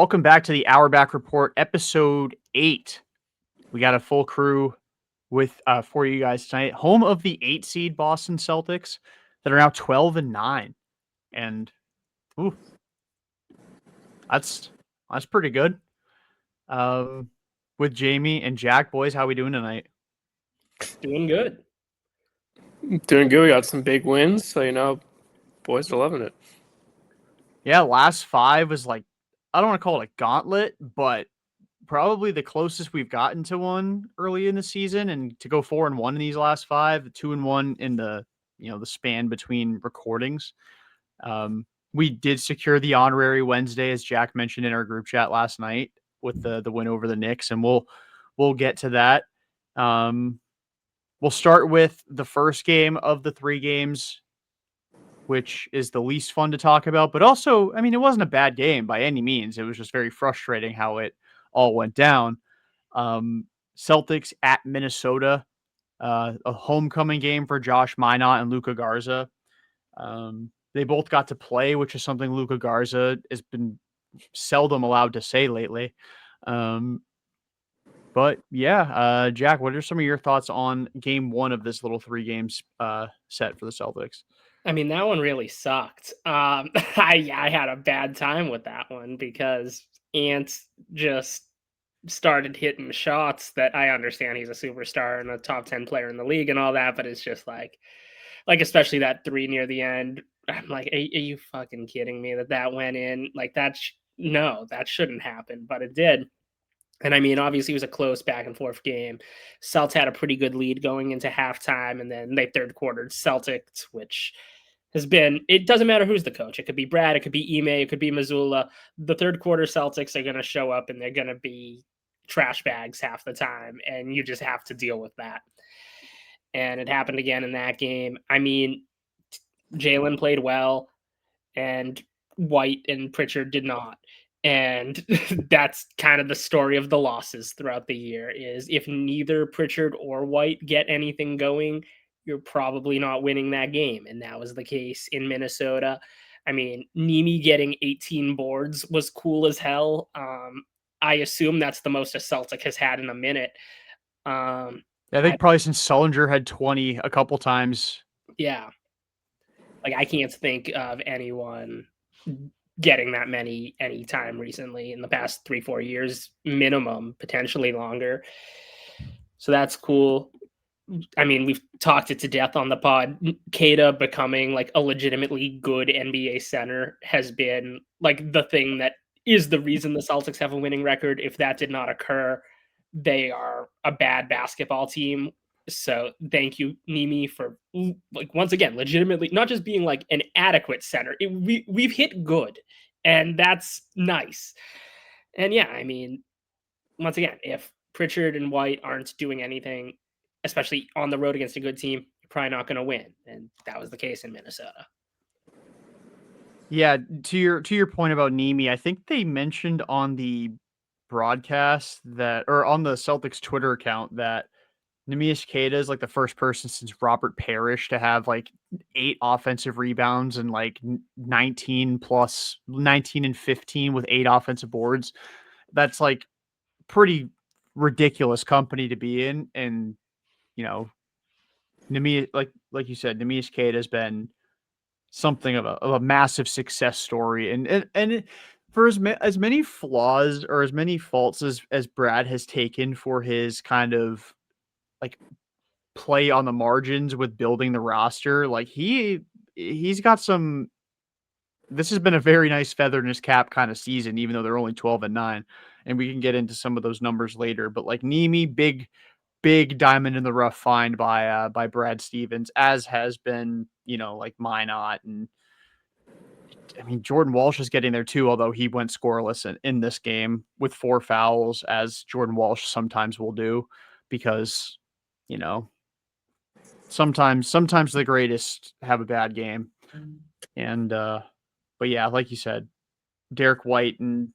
welcome back to the Hour Back Report, episode 8. We got a full crew with for you guys tonight. Home of the 8 seed Boston Celtics that are now 12-9, and ooh, that's pretty good. With Jamie and Jack, boys, how we doing tonight? Doing good. Doing good. We got some big wins, so boys are loving it. Yeah, last 5 was like, I don't want to call it a gauntlet, but probably the closest we've gotten to one early in the season, and to go 4-1 in these last 5, 2-1 in the the span between recordings. We did secure the honorary Wednesday, as Jack mentioned in our group chat last night, with the win over the Knicks, and we'll get to that. We'll start with the first game of the 3 games, which is the least fun to talk about, but also, I mean, it wasn't a bad game by any means. It was just very frustrating how it all went down. Celtics at Minnesota, a homecoming game for Josh Minott and Luka Garza. They both got to play, which is something Luka Garza has been seldom allowed to say lately. But yeah, Jack, what are some of your thoughts on game 1 of this little 3 games set for the Celtics? I mean, that one really sucked. I had a bad time with that one because Ant just started hitting shots that I understand he's a superstar and a top 10 player in the league and all that, but it's just like especially that 3 near the end. I'm like, are you fucking kidding me that went in? Like no, that shouldn't happen, but it did. And I mean, obviously, it was a close back and forth game. Celtics had a pretty good lead going into halftime, and then they third quartered Celtics, which has been, it doesn't matter who's the coach. It could be Brad, it could be Ime, it could be Mazzulla. The third quarter Celtics are going to show up and they're going to be trash bags half the time, and you just have to deal with that. And it happened again in that game. I mean, Jaylen played well, and White and Pritchard did not. And that's kind of the story of the losses throughout the year, is if neither Pritchard or White get anything going, you're probably not winning that game. And that was the case in Minnesota. I mean, Nimi getting 18 boards was cool as hell. I assume that's the most a Celtic has had in a minute. I think probably since Sullinger had 20 a couple times. Yeah. Like, I can't think of anyone getting that many anytime recently in the past 3-4 years minimum, potentially longer. So that's cool. I mean, we've talked it to death on the pod. Keita becoming like a legitimately good NBA center has been like the thing that is the reason the Celtics have a winning record. If that did not occur, they are a bad basketball team. So thank you, Nimi, for like once again, legitimately not just being like an adequate center. We've hit good, and that's nice. And yeah, I mean, once again, if Pritchard and White aren't doing anything, especially on the road against a good team, you're probably not going to win, and that was the case in Minnesota. Yeah, to your point about Nimi, I think they mentioned on the broadcast that, or on the Celtics Twitter account, that Neemias Queta is like the first person since Robert Parrish to have like 8 offensive rebounds and like 19 and 15 with 8 offensive boards. That's like pretty ridiculous company to be in. And, Neemias, like you said, Neemias Queta has been something of a massive success story. And for as many flaws or as many faults as Brad has taken for his kind of like play on the margins with building the roster, like he's got some. This has been a very nice feather in his cap kind of season, even though they're only 12-9, and we can get into some of those numbers later. But like Nimi, big diamond in the rough find by Brad Stevens, as has been like Minot, and I mean Jordan Walsh is getting there too, although he went scoreless in this game with 4 fouls, as Jordan Walsh sometimes will do, because sometimes the greatest have a bad game. And but yeah, like you said, Derek White and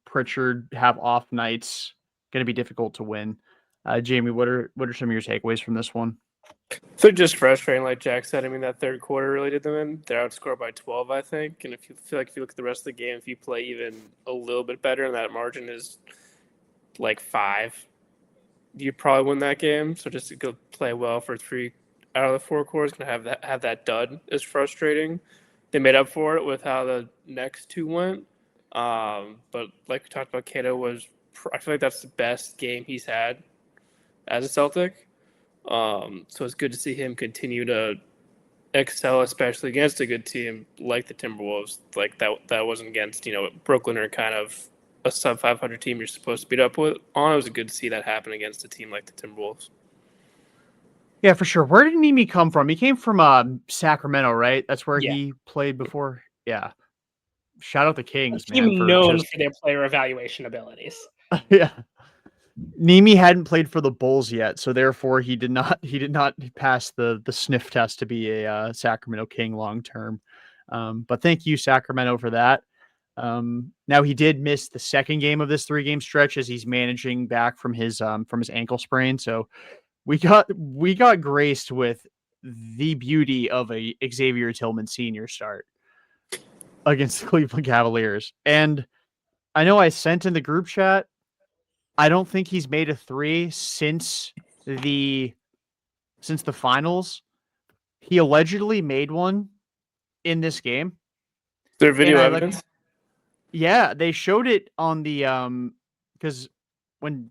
Pritchard have off nights. Going to be difficult to win. Jamie, what are some of your takeaways from this one? So just frustrating, like Jack said. I mean, that third quarter really did them in. They're outscored by 12, I think. And if you look at the rest of the game, if you play even a little bit better, and that margin is like 5, you probably win that game. So just to go play well for 3 out of the 4 quarters, gonna have that dud is frustrating. They made up for it with how the next 2 went. But like we talked about, Cato I feel like that's the best game he's had as a Celtic. So it's good to see him continue to excel, especially against a good team like the Timberwolves. Like that wasn't against Brooklyn or kind of a sub 500 team you're supposed to beat up with. It was good to see that happen against a team like the Timberwolves. Yeah, for sure. Where did Nimi come from? He came from Sacramento, right? That's where Yeah. he played before. Yeah. Shout out the Kings, A team man, for known just for their player evaluation abilities. yeah. Nimi hadn't played for the Bulls yet, so therefore he did not pass the sniff test to be a Sacramento King long term. But thank you, Sacramento, for that. Now he did miss the second game of this 3-game stretch as he's managing back from his ankle sprain. So we got graced with the beauty of a Xavier Tillman Sr. start against the Cleveland Cavaliers. And I know I sent in the group chat, I don't think he's made a 3 since the finals. He allegedly made one in this game. There video evidence? Yeah, they showed it on the because when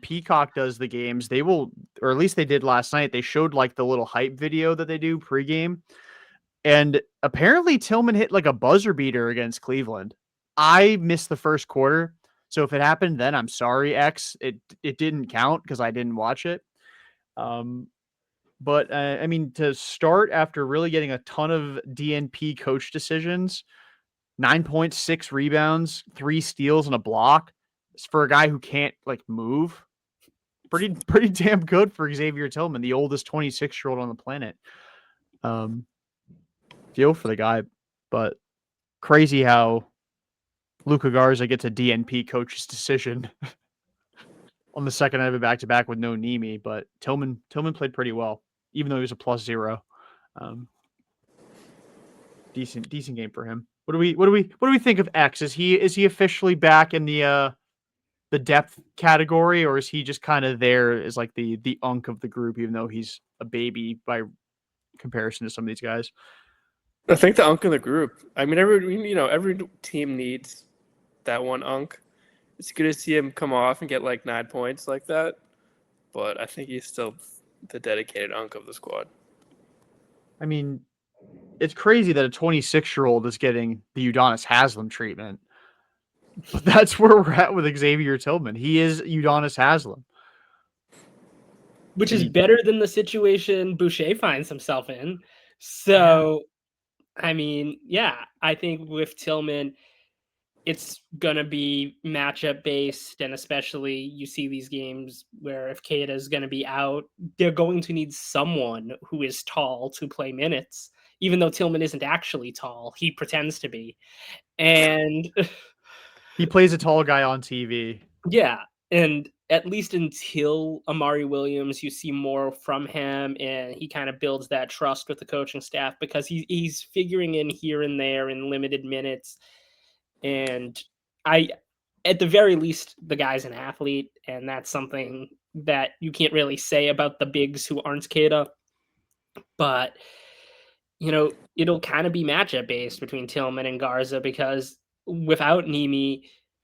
Peacock does the games, they will, or at least they did last night, they showed like the little hype video that they do pregame. And apparently Tillman hit like a buzzer beater against Cleveland. I missed the first quarter. So if it happened then, I'm sorry, X. It didn't count because I didn't watch it. But I mean, to start after really getting a ton of DNP coach decisions, 9.6 rebounds, 3 steals, and a block for a guy who can't like move. Pretty damn good for Xavier Tillman, the oldest 26-year-old on the planet. Feel for the guy, but crazy how Luka Garza gets a DNP coach's decision on the second night of a back-to-back with no Nimi, but Tillman played pretty well, even though he was a +0. Decent game for him. What do we think of X? Is he officially back in the depth category, or is he just kind of there as like the unk of the group, even though he's a baby by comparison to some of these guys? I think the unk of the group. I mean, every team needs that one unk. It's good to see him come off and get like 9 points like that, but I think he's still the dedicated unk of the squad. I mean, it's crazy that a 26-year-old is getting the Udonis Haslem treatment. But that's where we're at with Xavier Tillman. He is Udonis Haslem. Which is better than the situation Boucher finds himself in. So, yeah. I mean, yeah, I think with Tillman, it's going to be matchup based. And especially you see these games where if Keita is going to be out, they're going to need someone who is tall to play minutes. Even though Tillman isn't actually tall, he pretends to be. And he plays a tall guy on TV. Yeah. And at least until Amari Williams, you see more from him, and he kind of builds that trust with the coaching staff because he's figuring in here and there in limited minutes. And at the very least, the guy's an athlete, and that's something that you can't really say about the bigs who aren't Keita. But, it'll kind of be matchup based between Tillman and Garza because without Nimi,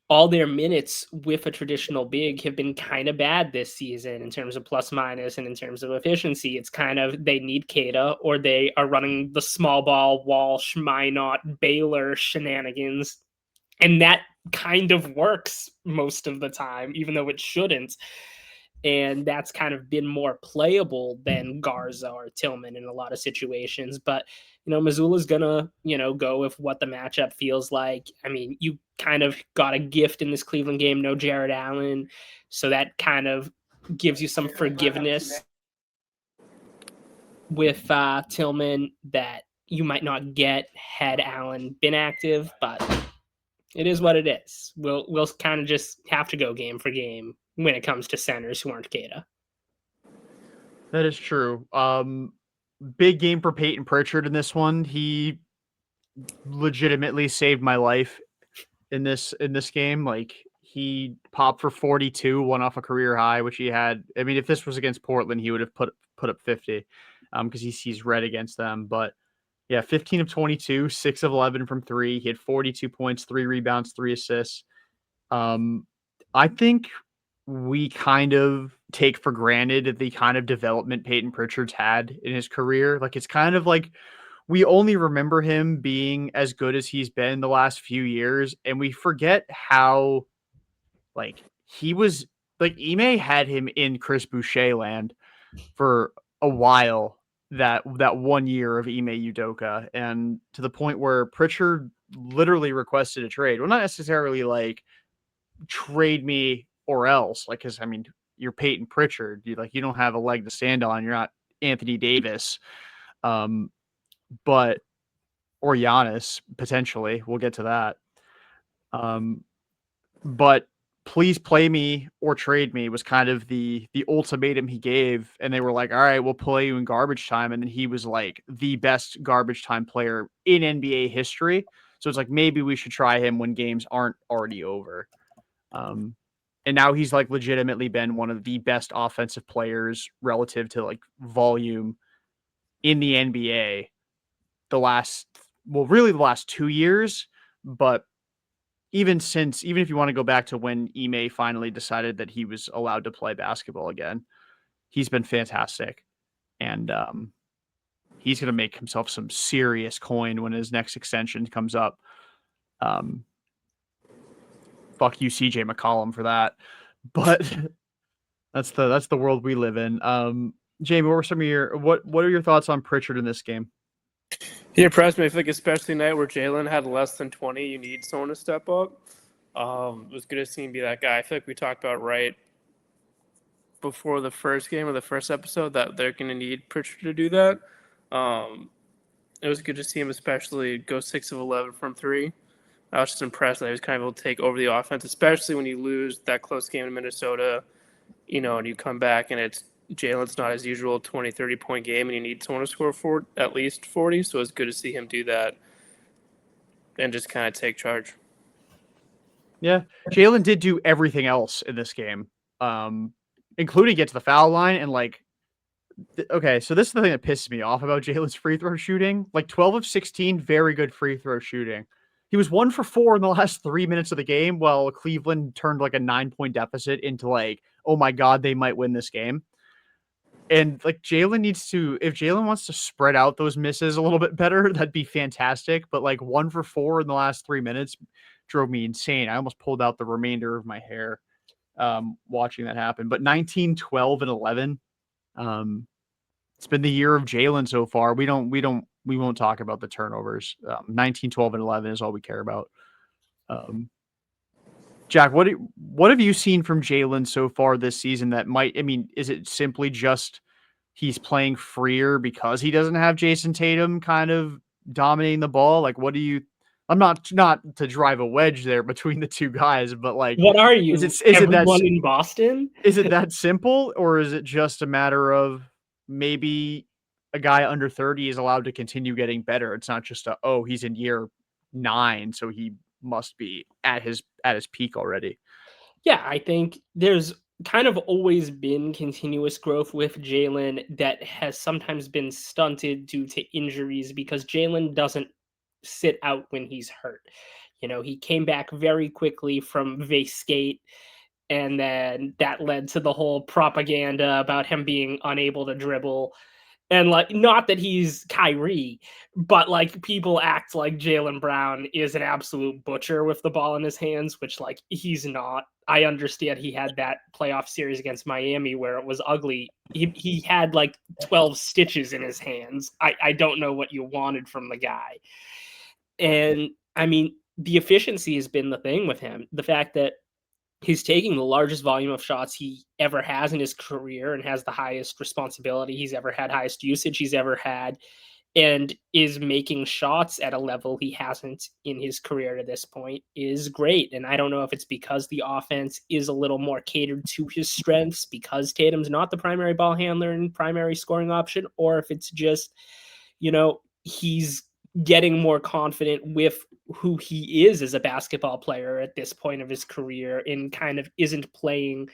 all their minutes with a traditional big have been kind of bad this season in terms of plus minus and in terms of efficiency. It's kind of they need Keita or they are running the small ball Walsh, Minot, Baylor shenanigans. And that kind of works most of the time, even though it shouldn't. And that's kind of been more playable than Garza or Tillman in a lot of situations. But, Missoula's going to, go with what the matchup feels like. I mean, you kind of got a gift in this Cleveland game, no Jared Allen. So that kind of gives you some forgiveness with Tillman that you might not get had Allen been active. But it is what it is. We'll kind of just have to go game for game when it comes to centers who aren't Keita. That is true. Big game for Payton Pritchard in this one. He legitimately saved my life in this game. Like he popped for 42, one off a career high, which he had. I mean, if this was against Portland, he would have put up 50, because he sees red against them. But yeah, 15 of 22, 6 of 11 from three. He had 42 points, 3 rebounds, 3 assists. I think we kind of take for granted the kind of development Payton Pritchard's had in his career. Like it's kind of like we only remember him being as good as he's been the last few years, and we forget how like he was like Ime had him in Chris Boucher land for a while that 1 year of Ime Udoka, and to the point where Pritchard literally requested a trade. Well, not necessarily like trade me or else, like, because I mean, you're Payton Pritchard. You don't have a leg to stand on. You're not Anthony Davis, but or Giannis potentially. We'll get to that. But please play me or trade me was kind of the ultimatum he gave, and they were like, all right, we'll play you in garbage time, and then he was like the best garbage time player in NBA history. So it's like maybe we should try him when games aren't already over. And now he's like legitimately been one of the best offensive players relative to like volume in the NBA really the last 2 years, but even if you want to go back to when Ime finally decided that he was allowed to play basketball again, he's been fantastic. And he's going to make himself some serious coin when his next extension comes up. Fuck you, CJ McCollum, for that. But that's the world we live in. Jamie, what are your thoughts on Pritchard in this game? He impressed me. I feel like especially night where Jaylen had less than 20, you need someone to step up. It was good to see him be that guy. I feel like we talked about right before the first game or the first episode that they're going to need Pritchard to do that. It was good to see him especially go 6 of 11 from 3. I was just impressed that he was kind of able to take over the offense, especially when you lose that close game in Minnesota, and you come back and it's Jaylen's not his usual 20, 30-point game, and you need someone to score at least 40. So it's good to see him do that and just kind of take charge. Yeah, Jaylen did do everything else in this game, including get to the foul line and like. Okay, so this is the thing that pisses me off about Jaylen's free throw shooting. Like 12 of 16, very good free throw shooting. He was 1 for 4 in the last 3 minutes of the game, while Cleveland turned like a 9-point deficit into like, oh my God, they might win this game. And like Jaylen needs to, if Jaylen wants to spread out those misses a little bit better, that'd be fantastic. But like 1 for 4 in the last 3 minutes drove me insane. I almost pulled out the remainder of my hair watching that happen. But 19, 12, and 11. It's been the year of Jaylen so far. We won't talk about the turnovers. 19, 12, and 11 is all we care about. Jack, what have you seen from Jaylen so far this season that is it simply just he's playing freer because he doesn't have Jason Tatum kind of dominating the ball? Like, I'm not to drive a wedge there between the two guys, but like, what are you? Is it that in Boston? Is it that simple, or is it just a matter of maybe a guy under 30 is allowed to continue getting better? It's not just he's in year 9, so he must be at his peak already. Yeah, I think there's kind of always been continuous growth with Jaylen that has sometimes been stunted due to injuries because Jaylen doesn't sit out when he's hurt. He came back very quickly from Skate, and then that led to the whole propaganda about him being unable to dribble. And like, not that he's Kyrie, but like people act like Jaylen Brown is an absolute butcher with the ball in his hands, which like he's not. I understand he had that playoff series against Miami where it was ugly. He had like 12 stitches in his hands. I don't know what you wanted from the guy. And I mean, the efficiency has been the thing with him. The fact that he's taking the largest volume of shots he ever has in his career and has the highest responsibility he's ever had, highest usage he's ever had. and is making shots at a level he hasn't in his career to this point is great. And I don't know if it's because the offense is a little more catered to his strengths because Tatum's not the primary ball handler and primary scoring option, or if it's just, he's getting more confident with who he is as a basketball player at this point of his career and kind of isn't playing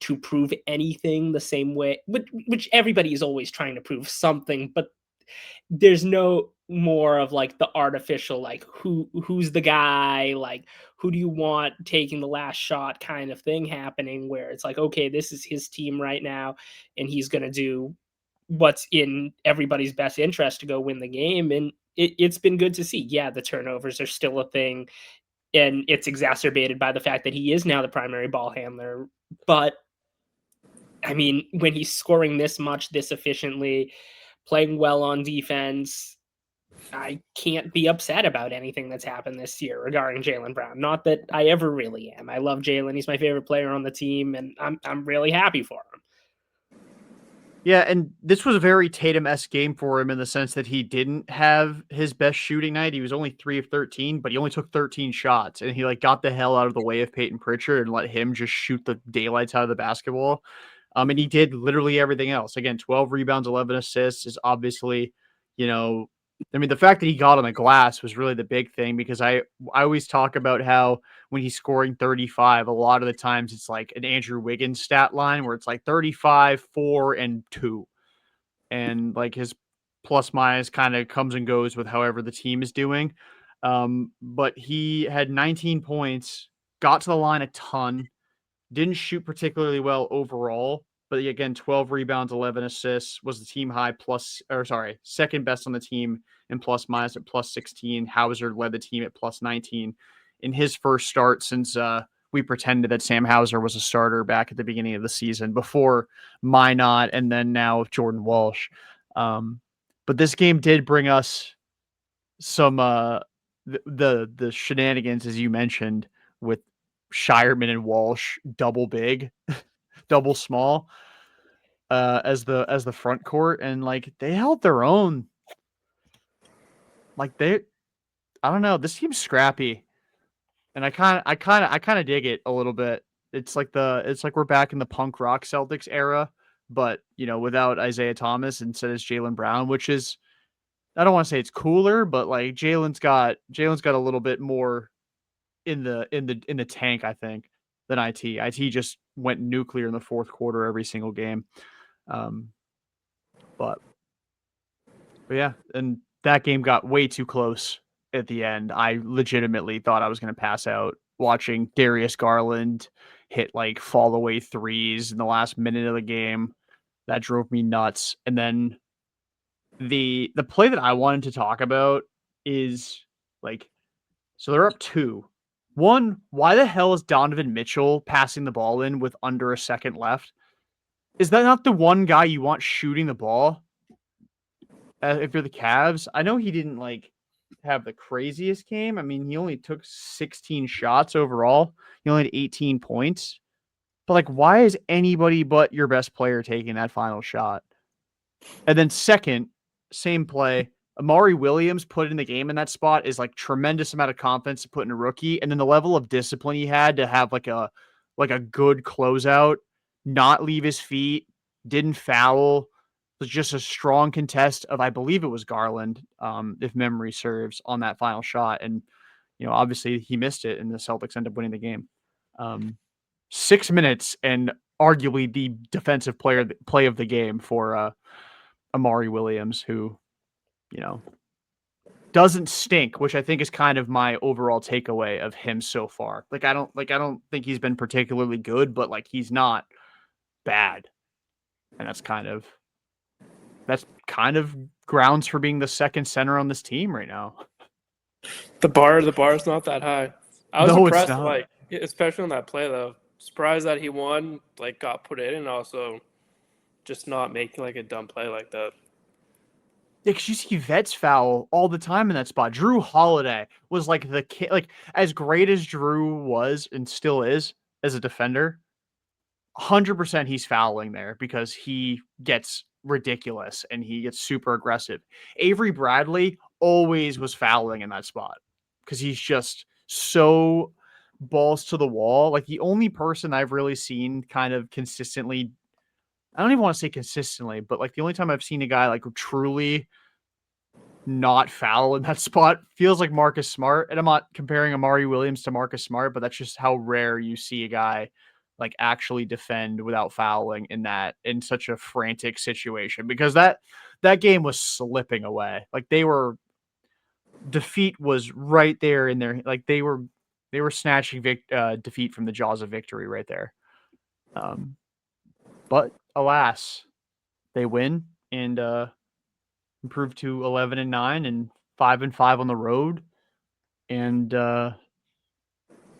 to prove anything the same way, which everybody is always trying to prove something, but there's no more of like the artificial, like who's the guy, like who do you want taking the last shot kind of thing happening, where it's like, okay, this is his team right now and he's going to do what's in everybody's best interest to go win the game. And it's been good to see. Yeah, the turnovers are still a thing, and it's exacerbated by the fact that he is now the primary ball handler. But I mean, when he's scoring this much, this efficiently, playing well on defense, I can't be upset about anything that's happened this year regarding Jaylen Brown. Not that I ever really am. I love Jaylen. He's my favorite player on the team, and I'm really happy for him. Yeah, and this was a very Tatum-esque game for him in the sense that he didn't have his best shooting night. He was only 3 of 13, but he only took 13 shots, and he got the hell out of the way of Payton Pritchard and let him just shoot the daylights out of the basketball. And he did literally everything else. Again, 12 rebounds, 11 assists is obviously, the fact that he got on the glass was really the big thing, because I always talk about how when he's scoring 35, a lot of the times it's like an Andrew Wiggins stat line where it's like 35, 4, and 2. And like his plus minus kind of comes and goes with however the team is doing. But he had 19 points, got to the line a ton, didn't shoot particularly well overall, but again, 12 rebounds, 11 assists, was the team high second best on the team in plus minus at plus 16. Hauser led the team at plus 19 in his first start since we pretended that Sam Hauser was a starter back at the beginning of the season before Minot and then now Jordan Walsh. But this game did bring us some the shenanigans, as you mentioned, with Shireman and Walsh double big, double small, as the front court, and like they held their own. Like I don't know, this team's scrappy, and I kind of dig it a little bit. It's like we're back in the punk rock Celtics era, but without Isaiah Thomas, instead it's Jaylen Brown, which is, I don't want to say it's cooler, but like Jalen's got a little bit more in the tank, I think, than IT. IT just went nuclear in the fourth quarter every single game. But yeah, and that game got way too close at the end. I legitimately thought I was going to pass out watching Darius Garland hit like fall away threes in the last minute of the game. That drove me nuts. And then the play that I wanted to talk about is like, so they're up 2. One, why the hell is Donovan Mitchell passing the ball in with under a second left? Is that not the one guy you want shooting the ball? If you're the Cavs, I know he didn't like have the craziest game. I mean, he only took 16 shots overall. He only had 18 points. But like, why is anybody but your best player taking that final shot? And then second, same play, Amari Williams put in the game in that spot is like tremendous amount of confidence to put in a rookie. And then the level of discipline he had to have like a good closeout, not leave his feet, didn't foul, was just a strong contest of, I believe it was Garland, if memory serves, on that final shot. And, obviously he missed it and the Celtics end up winning the game. 6 minutes and arguably the defensive play of the game for Amari Williams, who, doesn't stink, which I think is kind of my overall takeaway of him so far. I don't think he's been particularly good, but like he's not bad. And that's kind of grounds for being the second center on this team right now. The bar is not that high. I was No, impressed, it's not. like, especially on that play though. Surprised that he won, like got put in, and also just not making like a dumb play like that. Yeah, because you see vets foul all the time in that spot. Drew Holiday was like the kid, like as great as Drew was and still is as a defender, 100% he's fouling there because he gets ridiculous and he gets super aggressive. Avery Bradley always was fouling in that spot because he's just so balls to the wall. Like the only person I've really seen kind of consistently, I don't even want to say consistently, but like the only time I've seen a guy like truly not foul in that spot feels like Marcus Smart. And I'm not comparing Amari Williams to Marcus Smart, but that's just how rare you see a guy like actually defend without fouling in such a frantic situation, because that game was slipping away. Like defeat was right there in there. Like they were snatching defeat from the jaws of victory right there. But alas, they win and improved to 11-9 and 5-5 on the road. And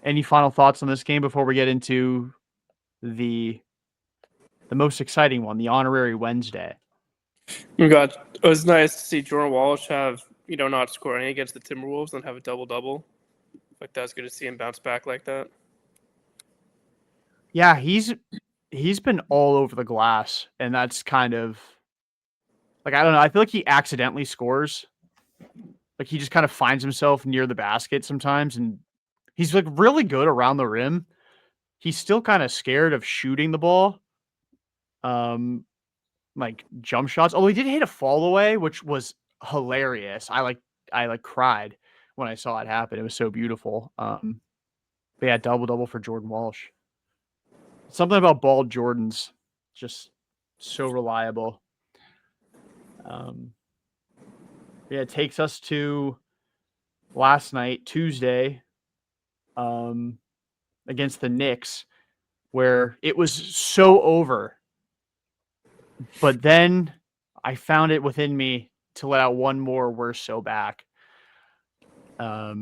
any final thoughts on this game before we get into the most exciting one, the honorary Wednesday? Oh God, it was nice to see Jordan Walsh have not score any against the Timberwolves and have a double-double. Like that's good to see him bounce back like that. Yeah, he's been all over the glass, and that's kind of like, I don't know. I feel like he accidentally scores. Like he just kind of finds himself near the basket sometimes, and he's like really good around the rim. He's still kind of scared of shooting the ball. Like jump shots. Oh, he did hit a fall away, which was hilarious. I cried when I saw it happen. It was so beautiful. But yeah, double for Jordan Walsh. Something about bald Jordans, just so reliable. Yeah, it takes us to last night, Tuesday, against the Knicks, where it was so over. But then I found it within me to let out one more "we're so back." What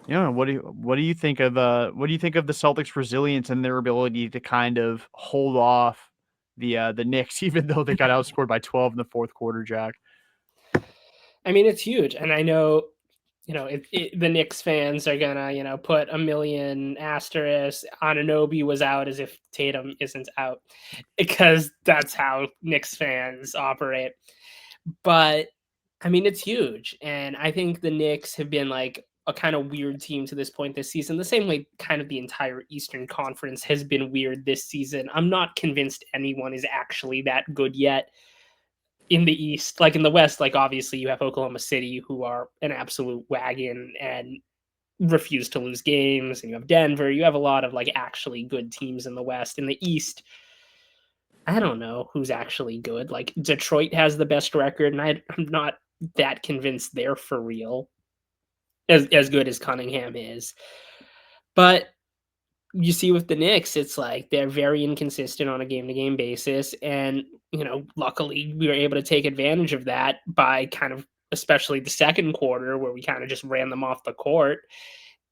do you think of the Celtics' resilience and their ability to kind of hold off the Knicks, even though they got outscored by 12 in the fourth quarter, Jack? I mean, it's huge, and I know, the Knicks fans are gonna, put a million asterisks. Anunoby was out as if Tatum isn't out, because that's how Knicks fans operate. But I mean, it's huge, and I think the Knicks have been like a kind of weird team to this point this season. The same way, kind of the entire Eastern Conference has been weird this season. I'm not convinced anyone is actually that good yet. In the East, like in the West, like obviously you have Oklahoma City, who are an absolute wagon and refuse to lose games, and you have Denver. You have a lot of like actually good teams in the West. In the East, I don't know who's actually good. Like Detroit has the best record, and I'm not that convinced they're for real, as good as Cunningham is. But you see with the Knicks, it's like they're very inconsistent on a game-to-game basis. And, luckily we were able to take advantage of that by kind of, especially the second quarter, where we kind of just ran them off the court.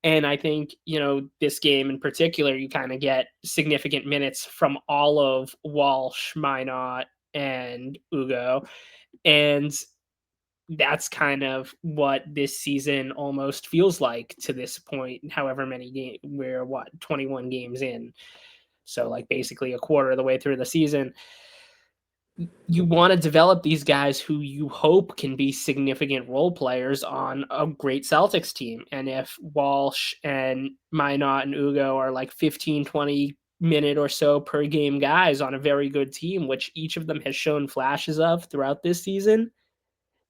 And I think, this game in particular, you kind of get significant minutes from all of Walsh, Minot, and Hugo. And that's kind of what this season almost feels like to this point, however many games, we're 21 games in. So like basically a quarter of the way through the season. You want to develop these guys who you hope can be significant role players on a great Celtics team. And if Walsh and Minot and Hugo are like 15, 20 minute or so per game guys on a very good team, which each of them has shown flashes of throughout this season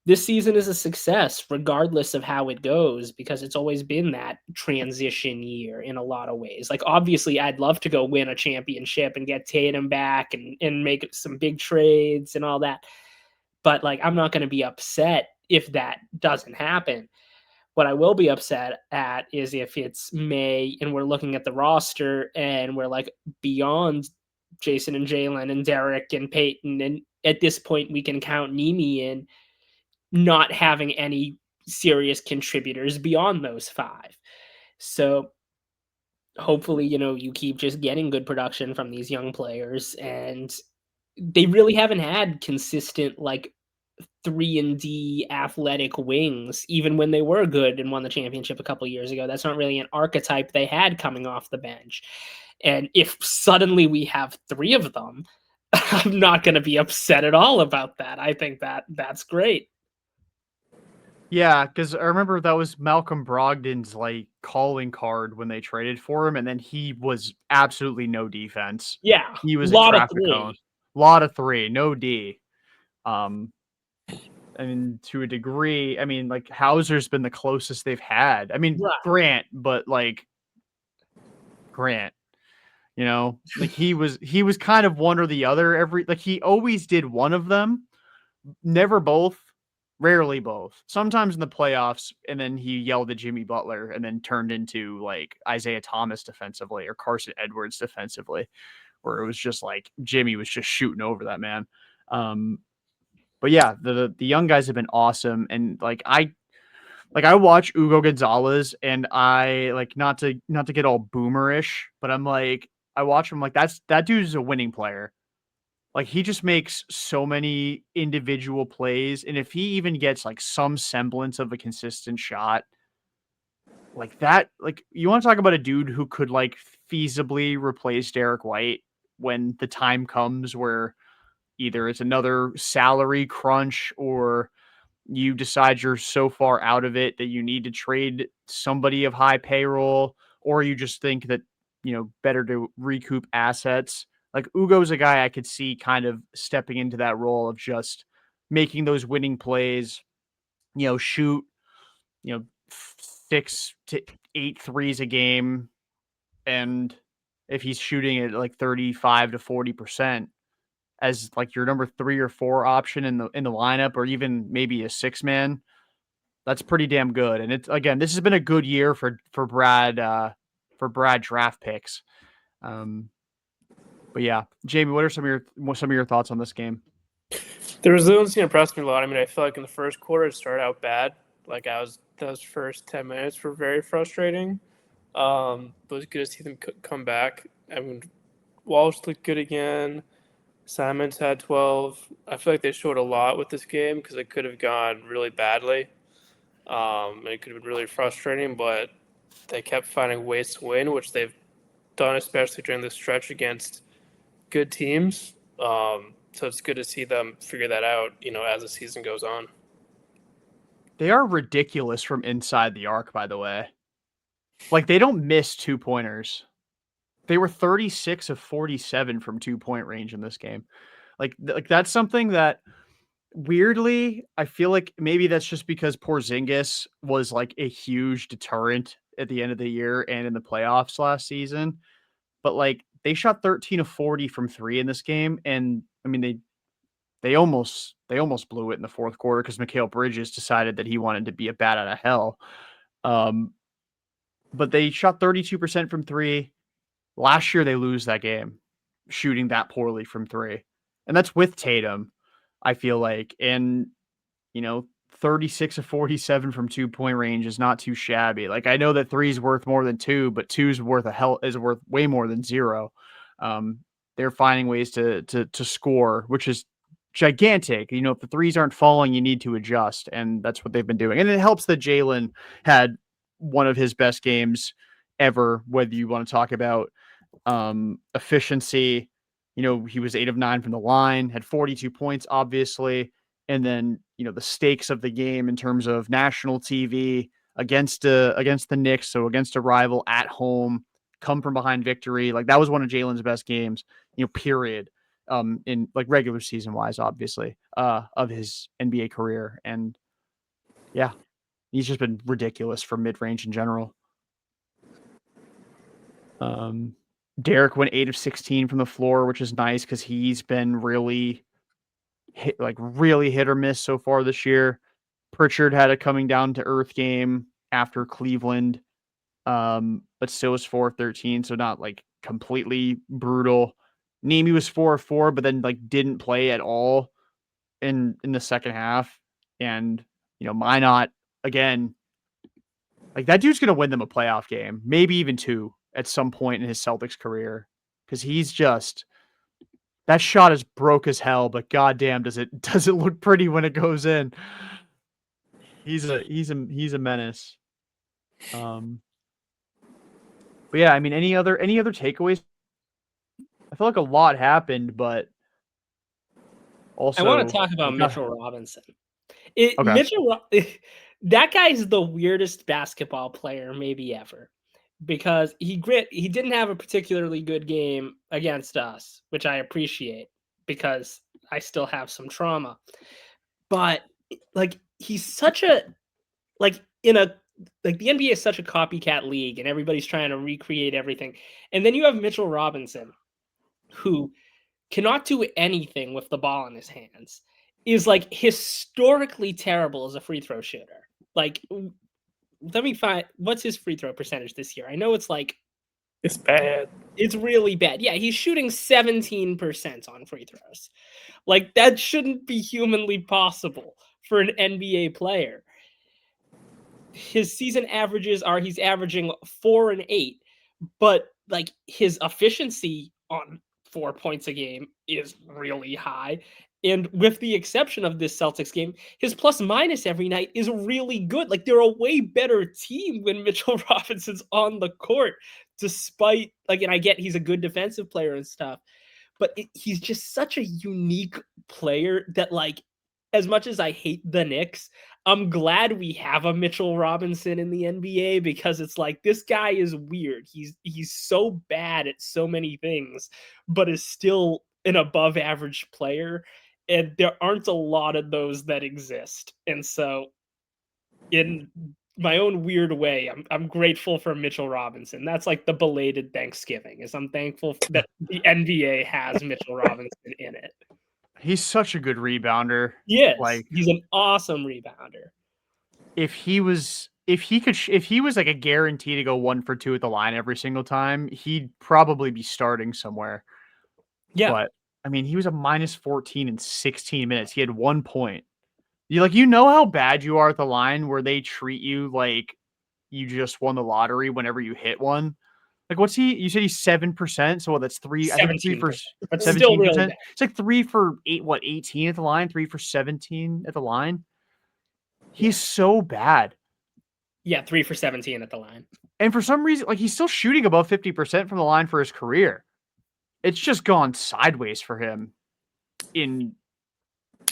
is a success regardless of how it goes, because it's always been that transition year in a lot of ways. Like obviously I'd love to go win a championship and get Tatum back and make some big trades and all that. But like, I'm not going to be upset if that doesn't happen. What I will be upset at is if it's May and we're looking at the roster and we're like beyond Jason and Jaylen and Derek and Payton. And at this point we can count Nimi in, not having any serious contributors beyond those five. So hopefully, you keep just getting good production from these young players, and they really haven't had consistent like 3-and-D athletic wings, even when they were good and won the championship a couple years ago. That's not really an archetype they had coming off the bench. And if suddenly we have three of them, I'm not going to be upset at all about that. I think that's great. Yeah, because I remember that was Malcolm Brogdon's like calling card when they traded for him, and then he was absolutely no defense. Yeah, He was a lot of traffic cone. three. Lot of three, no D. Um, I mean, to a degree, I mean, like Hauser's been the closest they've had. I mean, Right. Grant, but like Grant, like he was kind of one or the other like he always did one of them, never both, rarely both. Sometimes in the playoffs, and then he yelled at Jimmy Butler and then turned into like Isaiah Thomas defensively or Carson Edwards defensively, where it was just like Jimmy was just shooting over that man. But yeah, the young guys have been awesome, and I watch Hugo Gonzalez, and I like not to get all boomerish, but I'm like I watch him like that dude is a winning player. Like he just makes so many individual plays, and if he even gets like some semblance of a consistent shot, like that, like you want to talk about a dude who could like feasibly replace Derek White when the time comes where either it's another salary crunch or you decide you're so far out of it that you need to trade somebody of high payroll, or you just think that, better to recoup assets. Like Ugo's a guy I could see kind of stepping into that role of just making those winning plays, shoot, 6 to 8 threes a game. And if he's shooting at like 35 to 40%, as like your number 3 or 4 option in the lineup, or even maybe a 6-man, that's pretty damn good. And it's, again, this has been a good year for Brad draft picks. But yeah, Jamie, what are some of your thoughts on this game? The resiliency impressed me a lot. I mean, I feel like in the first quarter it started out bad. Like those first 10 minutes were very frustrating. But it was good to see them come back. I mean, Walsh looked good again. Simons had 12. I feel like they showed a lot with this game because it could have gone really badly. It could have been really frustrating, but they kept finding ways to win, which they've done, especially during the stretch against good teams. So it's good to see them figure that out, as the season goes on. They are ridiculous from inside the arc, by the way. Like they don't miss 2-pointers. They were 36 of 47 from 2-point range in this game. Like that's something that weirdly, I feel like maybe that's just because Porzingis was like a huge deterrent at the end of the year and in the playoffs last season. But like they shot 13 of 40 from 3 in this game, and I mean they almost blew it in the fourth quarter because Mikal Bridges decided that he wanted to be a bat out of hell. But they shot 32% from 3. Last year they lose that game shooting that poorly from 3. And that's with Tatum, I feel like. And 36 of 47 from 2-point range is not too shabby. Like I know that 3 is worth more than 2, but 2 is worth way more than 0. They're finding ways to score, which is gigantic. If the threes aren't falling, you need to adjust, and that's what they've been doing. And it helps that Jaylen had one of his best games ever, whether you want to talk about efficiency. He was 8 of 9 from the line, had 42 points, obviously. And then, the stakes of the game in terms of national TV against the Knicks, so against a rival at home, come from behind victory. Like that was one of Jaylen's best games, period. In like regular season wise, obviously, of his NBA career. And yeah, he's just been ridiculous for mid range in general. Derek went 8 of 16 from the floor, which is nice because he's been really hit or miss so far this year. Pritchard had a coming down to earth game after Cleveland, but still was 4 of 13, so not like completely brutal. Nemi was 4 of 4, but then like didn't play at all in the second half. And Minot, again, like that dude's gonna win them a playoff game, maybe even 2 at some point in his Celtics career, because he's just, that shot is broke as hell, but goddamn, does it look pretty when it goes in. He's a menace. But yeah, I mean, any other takeaways? I feel like a lot happened, but Also, I want to talk about okay. Mitchell Robinson. Okay. That guy's the weirdest basketball player maybe ever, because he didn't have a particularly good game against us, which I appreciate because I still have some trauma. But like he's such a like in a like the NBA is such a copycat league and everybody's trying to recreate everything. And then you have Mitchell Robinson, who cannot do anything with the ball in his hands, is like historically terrible as a free throw shooter. Like, let me find what's his free throw percentage this year. I know it's like It's bad. it's really bad. Yeah, he's shooting 17% on free throws. Like that shouldn't be humanly possible for an NBA player. His season averages are he's averaging 4 and 8, but like his efficiency on 4 points a game is really high. And with the exception of this Celtics game, his plus minus every night is really good. Like they're a way better team when Mitchell Robinson's on the court, despite like, and I get he's a good defensive player and stuff, but he's just such a unique player that like, as much as I hate the Knicks, I'm glad we have a Mitchell Robinson in the NBA because it's like this guy is weird. He's so bad at so many things, but is still an above average player. And there aren't a lot of those that exist. And so in my own weird way, I'm grateful for Mitchell Robinson. That's like the belated Thanksgiving, is I'm thankful that the NBA has Mitchell Robinson in it. He's such a good rebounder. Yes, Like he's an awesome rebounder. if he was like a guarantee to go 1 for 2 at the line every single time, he'd probably be starting somewhere. Yeah. But I mean, he was a minus 14 in 16 minutes. He had 1 point. You know how bad you are at the line where they treat you like you just won the lottery whenever you hit one. Like what's he? You said he's 7%. So that's 3. I think 3 for 17%, but still really 17%. bad. It's like 3 for 18 at the line, 3 for 17 at the line. He's so bad. Yeah, 3 for 17 at the line. And for some reason, like he's still shooting above 50% from the line for his career. It's just gone sideways for him in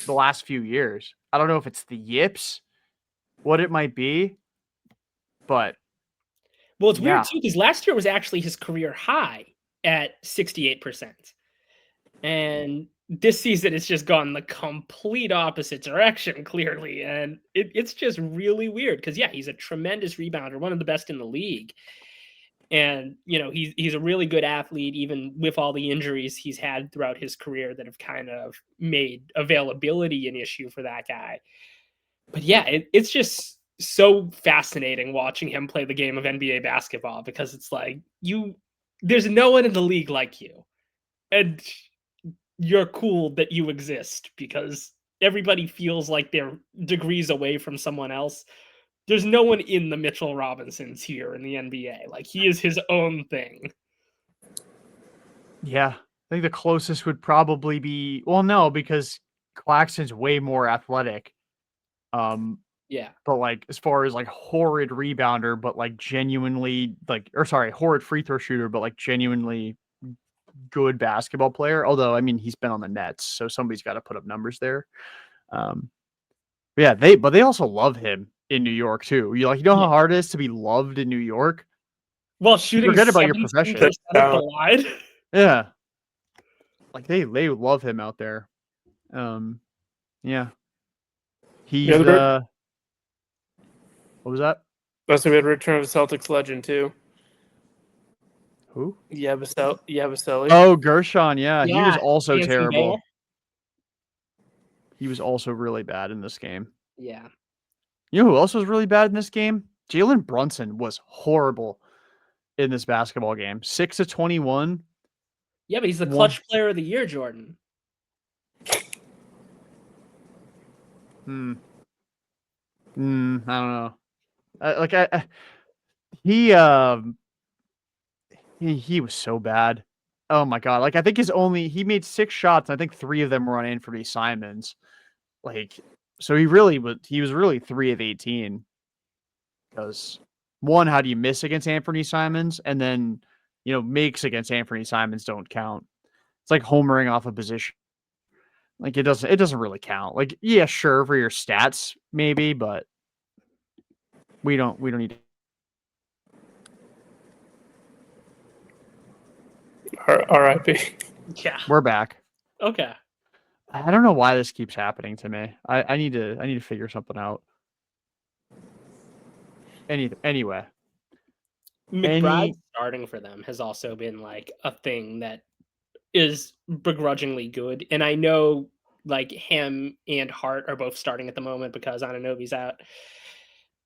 the last few years. I don't know if it's the yips, what it might be, but well, it's weird too because last year was actually his career high at 68%, and this season it's just gone the complete opposite direction, clearly, and it's just really weird because yeah, he's a tremendous rebounder, one of the best in the league. And you know he's a really good athlete, even with all the injuries he's had throughout his career that have kind of made availability an issue for that guy. But yeah, it's just so fascinating watching him play the game of NBA basketball because it's like there's no one in the league like you, and you're cool that you exist because everybody feels like they're degrees away from someone else. There's no one in the Mitchell Robinsons here in the NBA. Like he is his own thing. Yeah, I think the closest would probably be no, because Claxton's way more athletic. Yeah, but like as far as like horrid rebounder, but like genuinely horrid free throw shooter, but like genuinely good basketball player. Although I mean he's been on the Nets, so somebody's got to put up numbers there. Yeah, they also love him in New York too. You know how hard it is to be loved in New York? Well, shooting forget about your profession. At the line. Yeah. Like they love him out there. Yeah. He's what was that? That's gonna be a return of the Celtics legend too. Who? Yabusele. Oh, Gershon, yeah. He was also Handsome terrible. Bear. He was also really bad in this game. Yeah. You know who else was really bad in this game? Jaylen Brunson was horrible in this basketball game. 6 of 21. Yeah, but he's the clutch player of the year, Jordan. I don't know. He was so bad. Oh my god! Like I think he made 6 shots. And I think 3 of them were on Anthony Simons. Like so he was really 3 of 18. Because one, how do you miss against Anthony Simons? And then makes against Anthony Simons don't count. It's like homering off a position. Like it doesn't really count. Like, yeah, sure, for your stats, maybe, but we don't need to. R.I.P. Yeah. We're back. Okay. I don't know why this keeps happening to me. I need to figure something out. Anyway. McBride starting for them has also been like a thing that is begrudgingly good. And I know like him and Hart are both starting at the moment because Anunoby's out.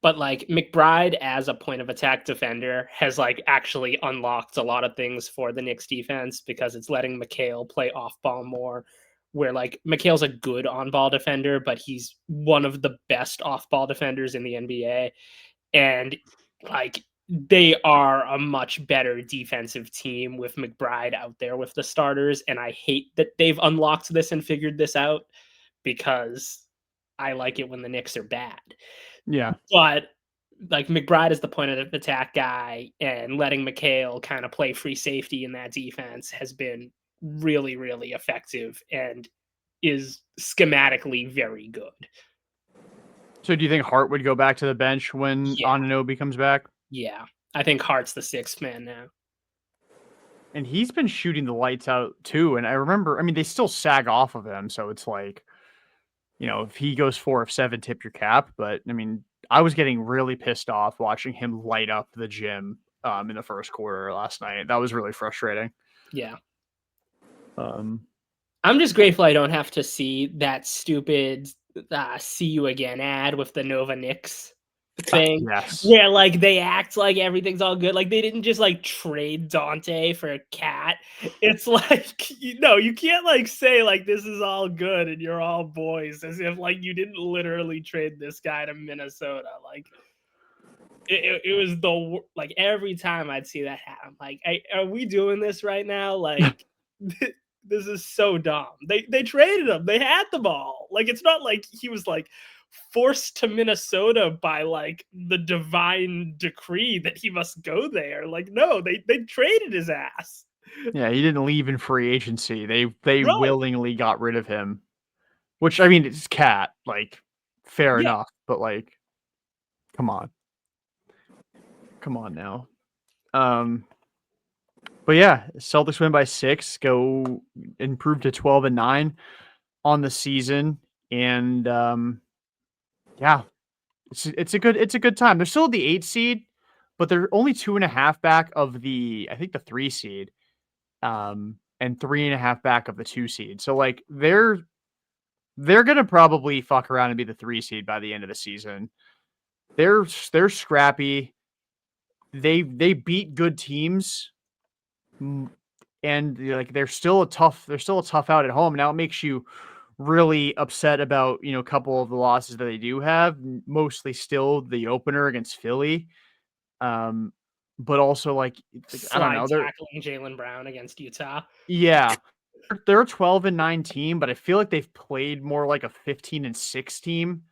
But like McBride as a point of attack defender has like actually unlocked a lot of things for the Knicks defense because it's letting McHale play off ball more. Where like McHale's a good on ball defender, but he's one of the best off ball defenders in the NBA. And like they are a much better defensive team with McBride out there with the starters. And I hate that they've unlocked this and figured this out because I like it when the Knicks are bad. Yeah. But like McBride is the point of attack guy, and letting McHale kind of play free safety in that defense has been really, really effective and is schematically very good. So do you think Hart would go back to the bench when Anunoby comes back? Yeah. I think Hart's the sixth man now. And he's been shooting the lights out too. And I remember, I mean, they still sag off of him. So it's like, if he goes 4 of 7, tip your cap. But I mean, I was getting really pissed off watching him light up the gym in the first quarter last night. That was really frustrating. Yeah. I'm just grateful I don't have to see that stupid see you again ad with the Nova Knicks thing. Yes. Where like they act like everything's all good. Like they didn't just like trade Dante for a cat. It's like, you can't like say like this is all good and you're all boys as if like you didn't literally trade this guy to Minnesota. Like it was like every time I'd see that hat, I'm like, hey, are we doing this right now? Like this is so dumb. They traded him. They had the ball. Like it's not like he was like forced to Minnesota by like the divine decree that he must go there. Like no, they traded his ass. Yeah, he didn't leave in free agency. They willingly got rid of him. Which I mean, it's Cat. Like, fair enough. But like, come on now. But yeah, Celtics win by 6, go improve to 12-9 on the season, and yeah, it's a good time. They're still the 8 seed, but they're only 2.5 back of the 3 seed, and 3.5 back of the 2 seed. So like they're gonna probably fuck around and be the 3 seed by the end of the season. They're scrappy. They beat good teams. And like they're still a tough out at home. Now it makes you really upset about a couple of the losses that they do have, mostly still the opener against Philly, but also like I don't know, they're tackling Jaylen Brown against Utah. Yeah, they're a 12-9 team, but I feel like they've played more like a 15-6 team.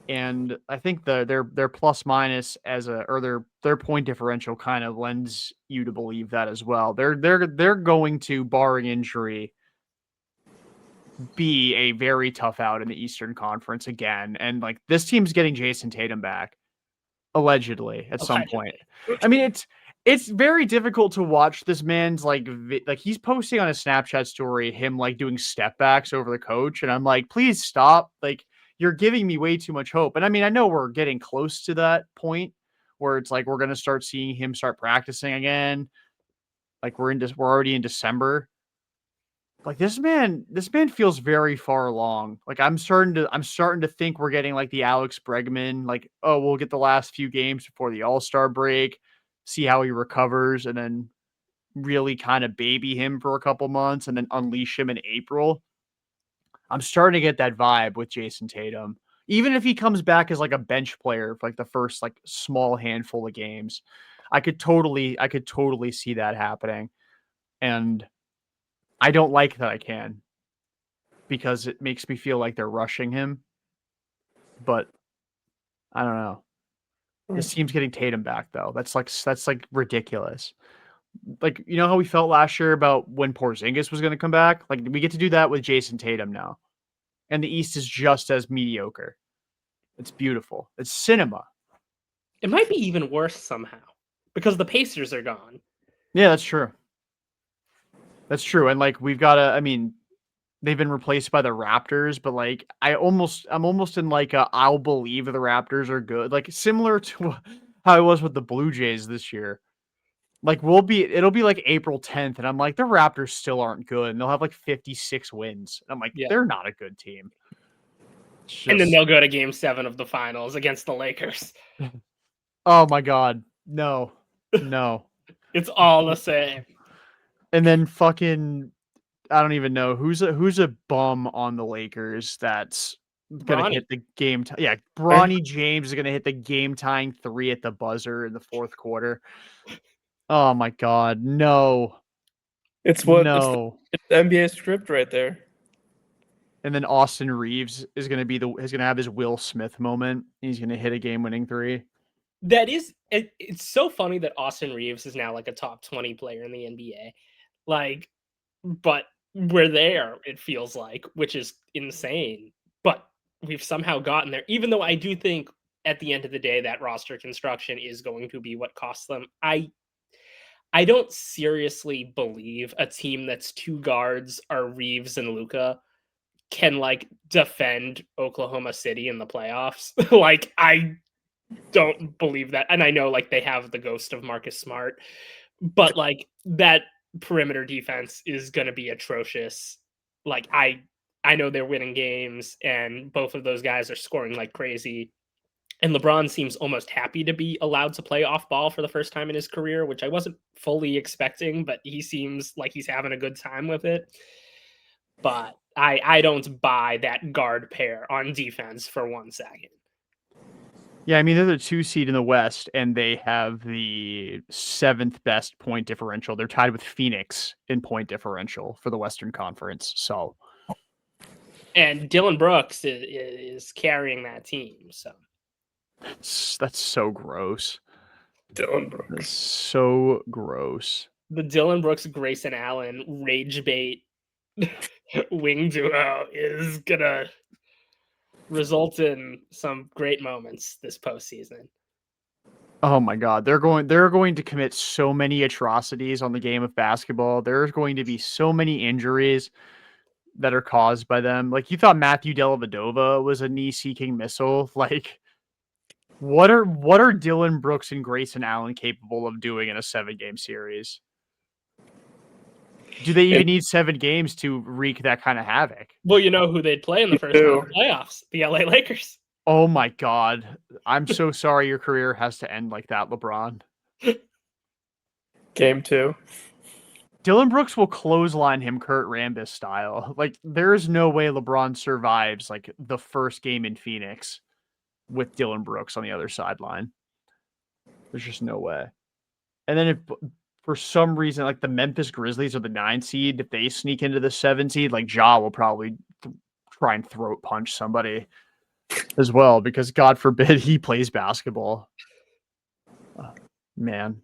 And I think their plus minus or their point differential kind of lends you to believe that as well. They're going to, barring injury, be a very tough out in the Eastern Conference again. And like this team's getting Jason Tatum back, allegedly, at some point. I mean, it's very difficult to watch this man's like he's posting on a Snapchat story him like doing step backs over the coach, and I'm like, please stop. Like, you're giving me way too much hope. And I mean, I know we're getting close to that point where it's like we're going to start seeing him start practicing again. Like we're already in December. Like this man feels very far along. Like I'm starting to think we're getting like the Alex Bregman, like, oh, we'll get the last few games before the All-Star break, see how he recovers, and then really kind of baby him for a couple months and then unleash him in April. I'm starting to get that vibe with Jason Tatum. Even if he comes back as like a bench player for like the first like small handful of games, I could totally see that happening. And I don't like that I can, because it makes me feel like they're rushing him. But I don't know. This team's getting Tatum back though. That's like ridiculous. Like, you know how we felt last year about when Porzingis was going to come back? Like, we get to do that with Jason Tatum now. And the East is just as mediocre. It's beautiful. It's cinema. It might be even worse somehow because the Pacers are gone. Yeah, that's true. That's true. And like we've got I mean, they've been replaced by the Raptors, but like I'm almost in like I'll believe the Raptors are good. Like similar to how I was with the Blue Jays this year. Like it'll be like April 10th, and I'm like, the Raptors still aren't good, and they'll have like 56 wins. And I'm like, Yeah. they're not a good team. And then they'll go to Game 7 of the finals against the Lakers. Oh my God. No. It's all the same. And then fucking I don't even know who's a bum on the Lakers that's gonna hit the game. Yeah, Bronny James is gonna hit the game tying 3 at the buzzer in the fourth quarter. Oh my God, no! It's the NBA script right there. And then Austin Reeves is gonna have his Will Smith moment. He's gonna hit a game winning 3. That is, it's so funny that Austin Reeves is now like a top 20 player in the NBA. Like, but we're there, it feels like, which is insane. But we've somehow gotten there, even though I do think at the end of the day that roster construction is going to be what costs them. I don't seriously believe a team that's 2 guards are Reeves and Luka can like defend Oklahoma City in the playoffs. Like, I don't believe that. And I know like they have the ghost of Marcus Smart, but like that perimeter defense is going to be atrocious. Like I know they're winning games and both of those guys are scoring like crazy. And LeBron seems almost happy to be allowed to play off ball for the first time in his career, which I wasn't fully expecting, but he seems like he's having a good time with it. But I don't buy that guard pair on defense for 1 second. Yeah, I mean, they're the 2 seed in the West, and they have the 7th best point differential. They're tied with Phoenix in point differential for the Western Conference. So, and Dylan Brooks is carrying that team. So that's so gross. Dylan Brooks. That's so gross. The Dylan Brooks, Grayson Allen rage bait wing duo is gonna result in some great moments this postseason. Oh my God, they're going to commit so many atrocities on the game of basketball. There's going to be so many injuries that are caused by them. Like, you thought Matthew Dellavedova was a knee-seeking missile. Like, what are Dylan Brooks and Grayson Allen capable of doing in a 7-game series? Do they even need 7 games to wreak that kind of havoc? Well, you know who they'd play in the first round of the playoffs? The LA Lakers. Oh my God. I'm so sorry your career has to end like that, LeBron. Game 2. Dylan Brooks will clothesline him Kurt Rambis style. Like, there is no way LeBron survives like the first game in Phoenix with Dylan Brooks on the other sideline. There's just no way. And then if for some reason, like the Memphis Grizzlies are the 9 seed, if they sneak into the 7 seed, like Ja will probably try and throat punch somebody as well, because God forbid he plays basketball. Man.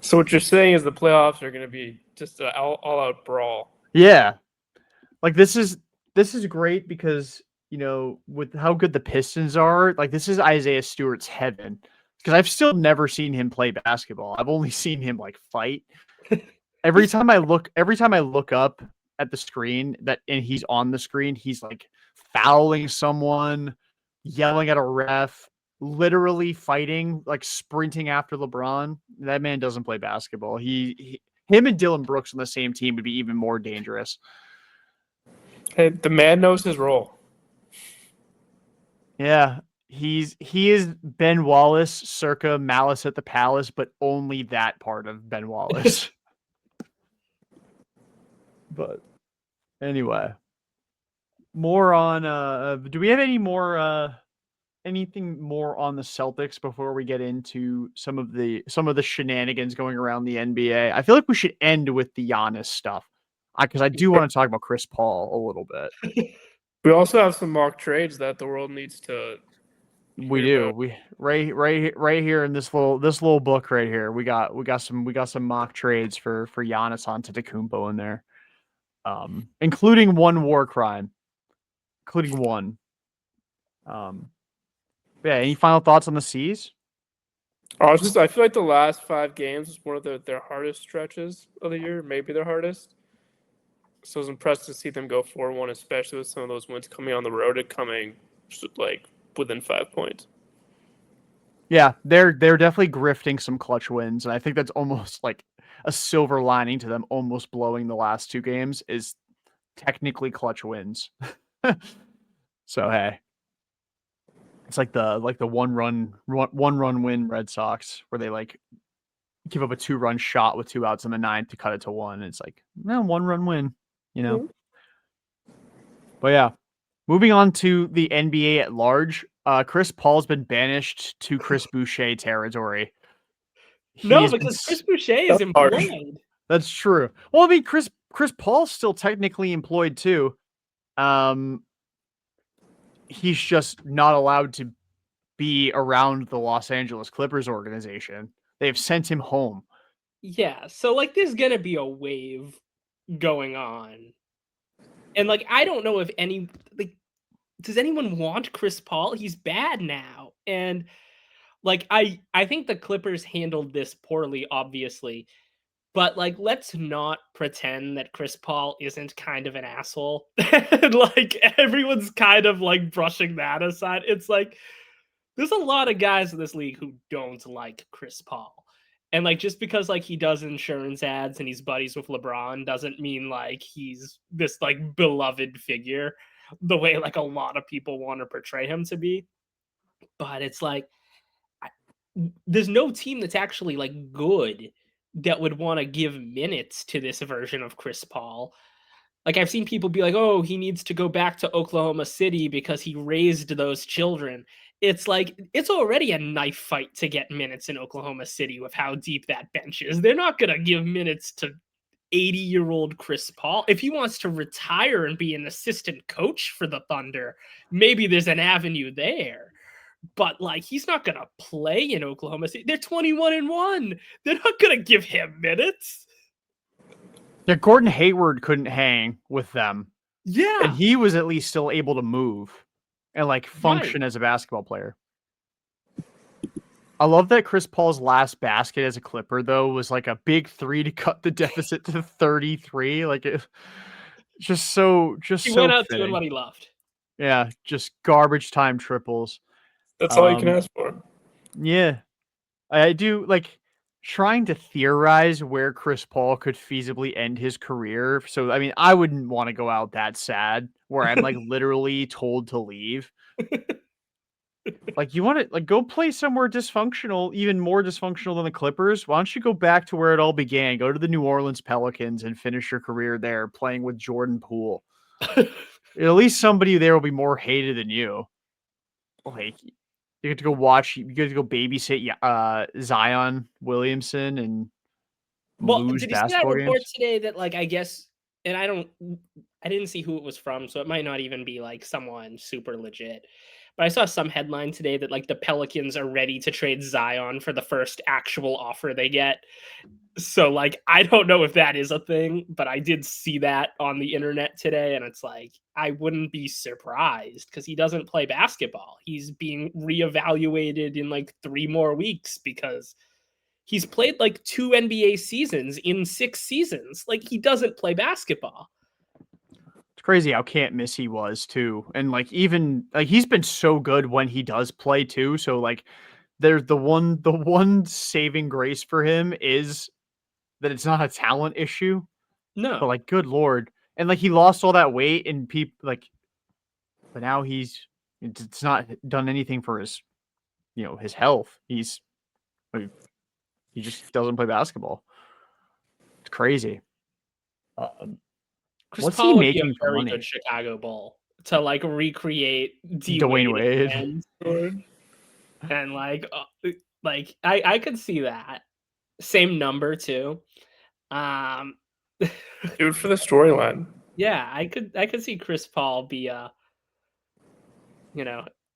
So what you're saying is the playoffs are going to be just an all-out brawl. Yeah. Like, this is great because, you know, with how good the Pistons are, like, this is Isaiah Stewart's heaven. Because I've still never seen him play basketball. I've only seen him like fight. Every time I look up at the screen and he's on the screen, he's like fouling someone, yelling at a ref, literally fighting, like sprinting after LeBron. That man doesn't play basketball. Him and Dylan Brooks on the same team would be even more dangerous. Hey, the man knows his role. Yeah. He is Ben Wallace circa Malice at the Palace, but only that part of Ben Wallace. But anyway, more on do we have anything more on the Celtics before we get into some of the shenanigans going around the NBA? I feel like we should end with the Giannis stuff, because I do want to talk about Chris Paul a little bit. We also have some mock trades that the world needs to We do. We right here in this little book right here. We got some mock trades for Giannis Antetokounmpo in there. Including one war crime. Including one. Yeah, any final thoughts on the C's? I feel like the last 5 games was one of their hardest stretches of the year, maybe their hardest. So I was impressed to see them go 4-1, especially with some of those wins coming on the road and coming like within 5 points. Yeah, they're definitely grifting some clutch wins, and I think that's almost like a silver lining to them almost blowing the last 2 games is technically clutch wins. So hey, it's like the one run win Red Sox where they like give up a 2-run shot with 2 outs in the 9th to cut it to 1. It's like, no, 1-run win, you know. Mm-hmm. But yeah, moving on to the NBA at large. Chris Paul's been banished to Chris Boucher territory. No, because Chris Boucher is employed. That's true. Well, I mean, Chris Paul's still technically employed too. He's just not allowed to be around the Los Angeles Clippers organization. They've sent him home. Yeah, so like there's gonna be a wave going on. And like I don't know if does anyone want Chris Paul? He's bad now. And like I think the Clippers handled this poorly, obviously. But like let's not pretend that Chris Paul isn't kind of an asshole. Like everyone's kind of like brushing that aside. It's like there's a lot of guys in this league who don't like Chris Paul. And like just because like he does insurance ads and he's buddies with LeBron doesn't mean like he's this like beloved figure the way like a lot of people want to portray him to be. But it's like there's no team that's actually like good that would want to give minutes to this version of Chris Paul. Like I've seen people be like, "Oh, he needs to go back to Oklahoma City because he raised those children." It's like it's already a knife fight to get minutes in Oklahoma City with how deep that bench is. They're not going to give minutes to 80-year-old Chris Paul. If he wants to retire and be an assistant coach for the Thunder, maybe there's an avenue there. But like he's not going to play in Oklahoma City. They're 21-1. They're not going to give him minutes. Yeah, Gordon Hayward couldn't hang with them. Yeah. And he was at least still able to move and like function as a basketball player. I love that Chris Paul's last basket as a Clipper though was like a big 3 to cut the deficit to 33. Like it just so he went out doing what he loved. Yeah, just garbage time triples. That's all you can ask for. Yeah. I do like trying to theorize where Chris Paul could feasibly end his career. So, I mean, I wouldn't want to go out that sad where I'm like literally told to leave. Like, you want to like go play somewhere dysfunctional, even more dysfunctional than the Clippers? Why don't you go back to where it all began? Go to the New Orleans Pelicans and finish your career there playing with Jordan Poole. At least somebody there will be more hated than you. Like, you get to go watch. You get to go babysit Zion Williamson and lose did you see that basketball report games today that like I guess, and I didn't see who it was from, so it might not even be like someone super legit. But I saw some headline today that like the Pelicans are ready to trade Zion for the first actual offer they get. So like I don't know if that is a thing, but I did see that on the internet today, and it's like I wouldn't be surprised because he doesn't play basketball. He's being reevaluated in like 3 more weeks because he's played like 2 NBA seasons in 6 seasons. Like he doesn't play basketball. It's crazy how can't miss he was too, and like even like he's been so good when he does play too. So like there's the one saving grace for him is that it's not a talent issue. No, but like good lord, and like he lost all that weight and people like, but now it's not done anything for his his health. He just doesn't play basketball. It's crazy. Chris What's Paul he would be a making for very money? good Chicago Bull to like recreate Dwayne Wade. And like I could see that. Same number too. Do it for the storyline. Yeah, I could see Chris Paul be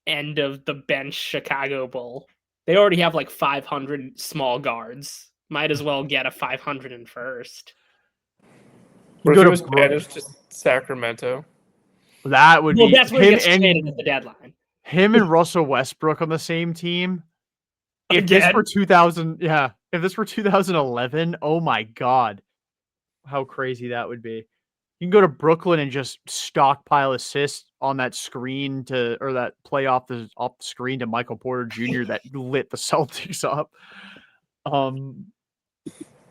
end of the bench Chicago Bull. They already have like 500 small guards. Might as well get a 500 in first. Or Go if he to was Brook. banished to Sacramento. That would Well, be that's where he him gets traded and at the deadline. him and Russell Westbrook on the same team. If this Again? were 2000, yeah, if this were 2011, oh my God, how crazy that would be. You can go to Brooklyn and just stockpile assists on that screen or that play off the screen to Michael Porter Jr. that lit the Celtics up.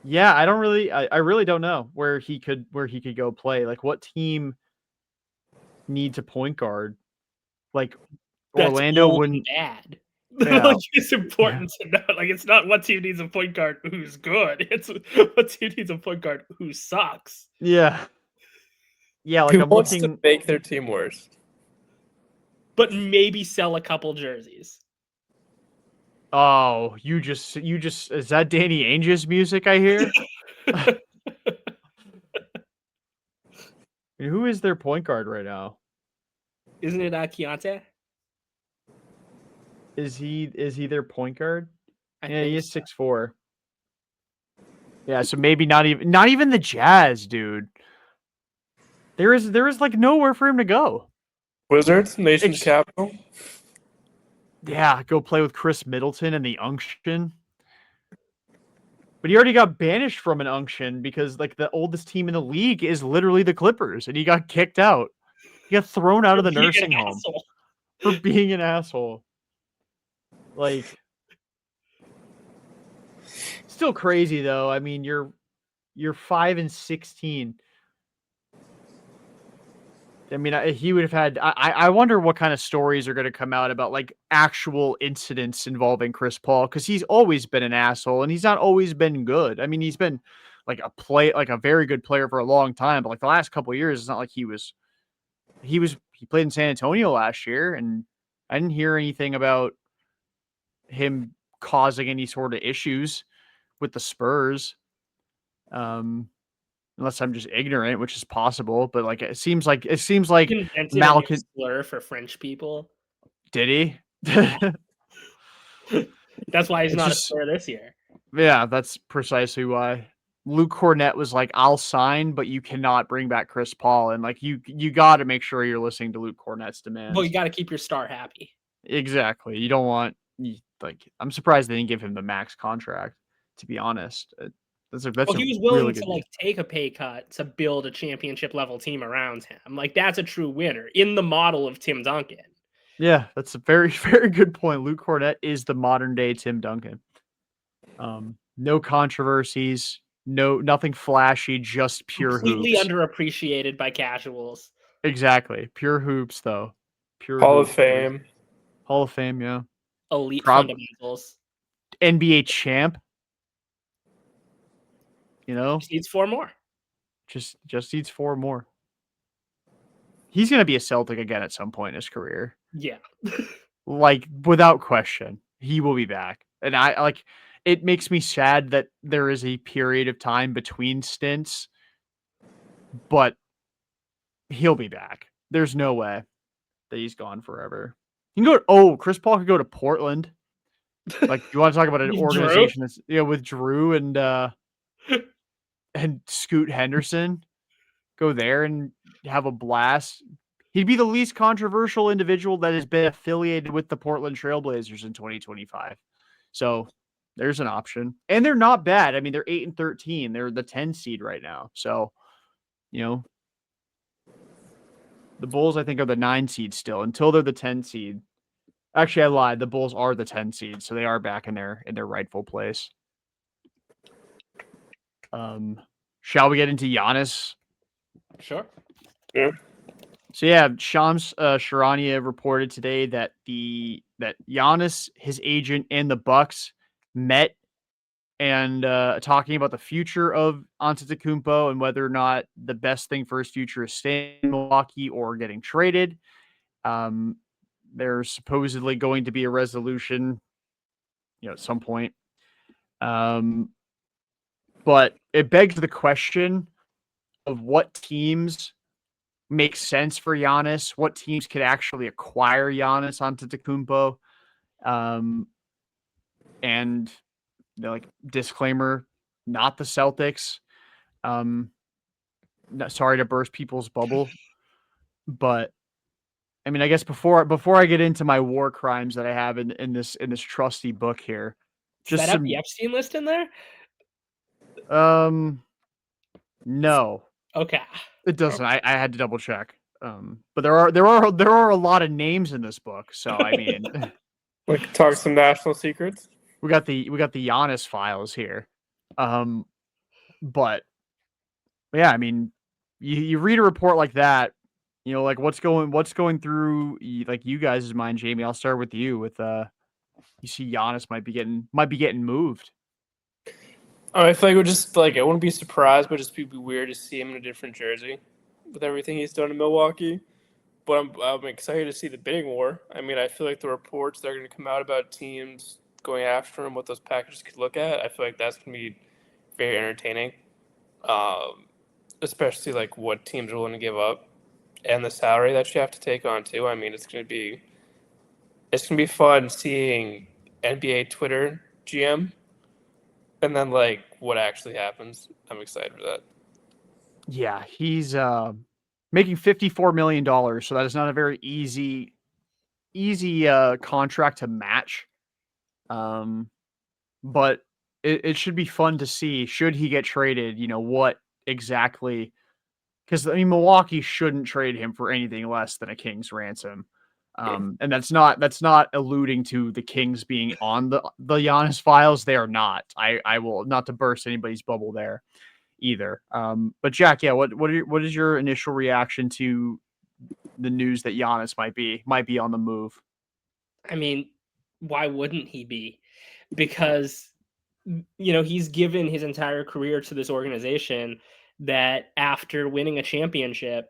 Yeah, I really don't know where he could go play. Like, what team needs a point guard? Like, That's Orlando old wouldn't. and bad. Yeah. Like, it's important to know. Like, it's not what team needs a point guard who's good. It's what team needs a point guard who sucks. Yeah. Yeah, like Who I'm wants looking. to make their team worse? But maybe sell a couple jerseys. Oh, you just is that Danny Ainge's music I hear? Who is their point guard right now? Isn't it Keontae? Is he their point guard? I Yeah, think he is so. 6'4". Yeah, so maybe not even the Jazz, dude. There is like nowhere for him to go. Wizards, nation's capital. Yeah, go play with Chris Middleton and the Unction. But he already got banished from an Unction because like the oldest team in the league is literally the Clippers, and he got kicked out. He got thrown out of the nursing home for being an asshole. Like, still crazy though. I mean, you're 5-16. I mean, he would have had. I wonder what kind of stories are going to come out about like actual incidents involving Chris Paul, because he's always been an asshole and he's not always been good. I mean, he's been like a very good player for a long time, but like the last couple of years, it's not like he played in San Antonio last year, and I didn't hear anything about him causing any sort of issues with the Spurs. Unless I'm just ignorant, which is possible, but like it seems like He invented a new Malkin slur for French people. did he? That's why he's It's not just- a slur this year. Yeah, that's precisely why. Luke Cornett was like, "I'll sign, but you cannot bring back Chris Paul," and like you got to make sure you're listening to Luke Cornett's demands. Well, you got to keep your star happy. Exactly. You don't want like. I'm surprised they didn't give him the max contract. To be honest, that's Well, he was a willing really to good like take a pay cut to build a championship level team around him. Like, that's a true winner in the model of Tim Duncan. Yeah, that's a very, very good point. Luke Cornett is the modern day Tim Duncan. No controversies, nothing flashy, just pure Completely hoops. underappreciated by casuals. Exactly. Pure hoops, though. Pure Hall of hoops. Fame. Hall of Fame, yeah. Elite fundamentals. NBA champ. You know? Just needs 4 more. Just needs 4 more. He's going to be a Celtic again at some point in his career. Yeah. Like, without question, he will be back. And I like, it makes me sad that there is a period of time between stints, but he'll be back. There's no way that he's gone forever. You can go. Chris Paul could go to Portland. Like, you want to talk about an organization that's with Drew and Scoot Henderson? Go there and have a blast. He'd be the least controversial individual that has been affiliated with the Portland Trailblazers in 2025. So there's an option. And they're not bad. I mean, they're 8-13. They're the 10 seed right now. So, the Bulls, I think, are the 9 seed still until they're the 10 seed. Actually, I lied. The Bulls are the 10 seed, so they are back in their rightful place. Shall we get into Giannis? Sure. Yeah. So yeah, Shams Charania reported today that Giannis, his agent, and the Bucks met and talking about the future of Antetokounmpo and whether or not the best thing for his future is staying in Milwaukee or getting traded. There's supposedly going to be a resolution, at some point. But it begs the question of what teams makes sense for Giannis, what teams could actually acquire Giannis Antetokounmpo. And like disclaimer, not the Celtics. Sorry to burst people's bubble, but I mean, I guess before I get into my war crimes that I have in this trusty book here, Does just that have some the Epstein list in there? no, Okay. it doesn't. I had to double check. But there are a lot of names in this book, so I mean, Like talk some national secrets. we got the Giannis files here. But yeah, I mean, you read a report like that, like what's going through like you guys' mind, Jamie. I'll start with you. With you see Giannis might be getting moved. I feel like it would just I wouldn't be surprised, but just be weird to see him in a different jersey with everything he's done in Milwaukee. But I'm excited to see the bidding war. I mean, I feel like the reports that are going to come out about teams going after him, what those packages could look at, I feel like that's going to be very entertaining. Especially like what teams are willing to give up and the salary that you have to take on too. I mean, it's gonna be fun seeing NBA Twitter GM and then like what actually happens. I'm excited for that. Yeah, he's making $54 million, so that is not a very easy contract to match. But it should be fun to see, should he get traded, what exactly, because I mean Milwaukee shouldn't trade him for anything less than a king's ransom. And that's not alluding to the Kings being on the Giannis files. They are not. I will not to burst anybody's bubble there either. But Jack, yeah, what is your initial reaction to the news that Giannis might be on the move? I mean, why wouldn't he be? Because he's given his entire career to this organization that after winning a championship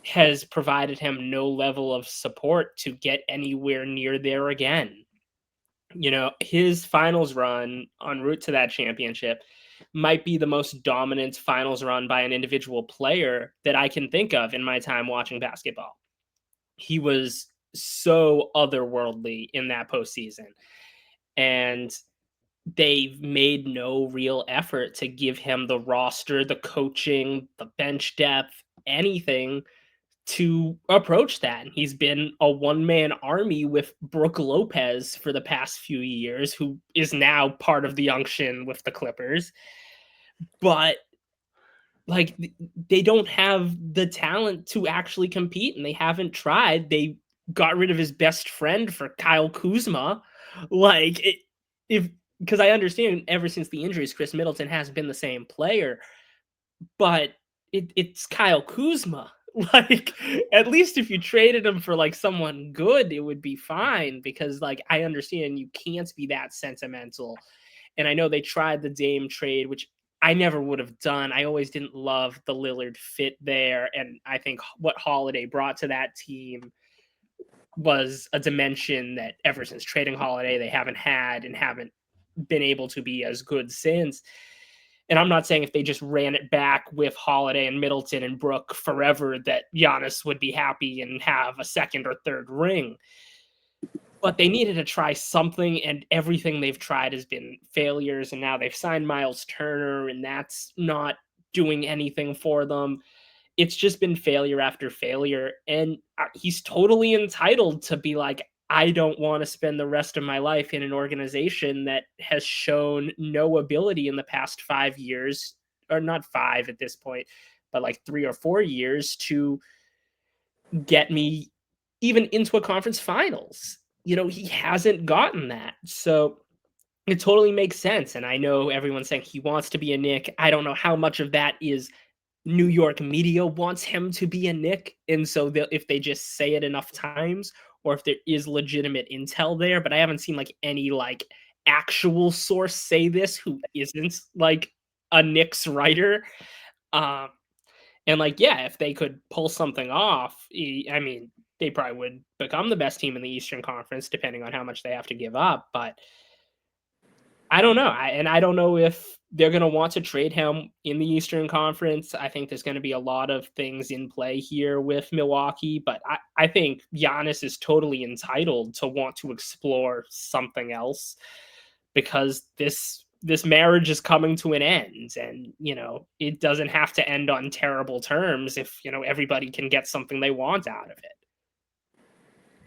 has provided him no level of support to get anywhere near there again. His finals run en route to that championship might be the most dominant finals run by an individual player that I can think of in my time watching basketball. He was so otherworldly in that postseason. And they've made no real effort to give him the roster, the coaching, the bench depth, anything to approach that. He's been a one-man army with Brook Lopez for the past few years, who is now part of the unction with the Clippers. But like they don't have the talent to actually compete, and they haven't tried. They got rid of his best friend for Kyle Kuzma. Because I understand ever since the injuries, Chris Middleton hasn't been the same player, but it's Kyle Kuzma. Like, at least if you traded him for like someone good, it would be fine, because like I understand you can't be that sentimental. And I know they tried the Dame trade, which I never would have done. I always didn't love the Lillard fit there. And I think what Holiday brought to that team was a dimension that ever since trading Holiday, they haven't had and haven't been able to be as good since. And I'm not saying if they just ran it back with Holiday and Middleton and Brook forever that Giannis would be happy and have a second or third ring. But they needed to try something, and everything they've tried has been failures. And now they've signed Miles Turner, and that's not doing anything for them. It's just been failure after failure. And he's totally entitled to be like, I don't want to spend the rest of my life in an organization that has shown no ability in the past 5 years, or not 5 at this point, but like 3 or 4 years to get me even into a conference finals. He hasn't gotten that. So it totally makes sense. And I know everyone's saying he wants to be a Knick. I don't know how much of that is New York media wants him to be a Knick. And so if they just say it enough times, or if there is legitimate intel there, but I haven't seen like any like actual source say this who isn't like a Knicks writer. And like, yeah, if they could pull something off, I mean, they probably would become the best team in the Eastern Conference, depending on how much they have to give up. But I don't know. I don't know if they're going to want to trade him in the Eastern Conference. I think there's going to be a lot of things in play here with Milwaukee, but I think Giannis is totally entitled to want to explore something else because this marriage is coming to an end, and it doesn't have to end on terrible terms if everybody can get something they want out of it.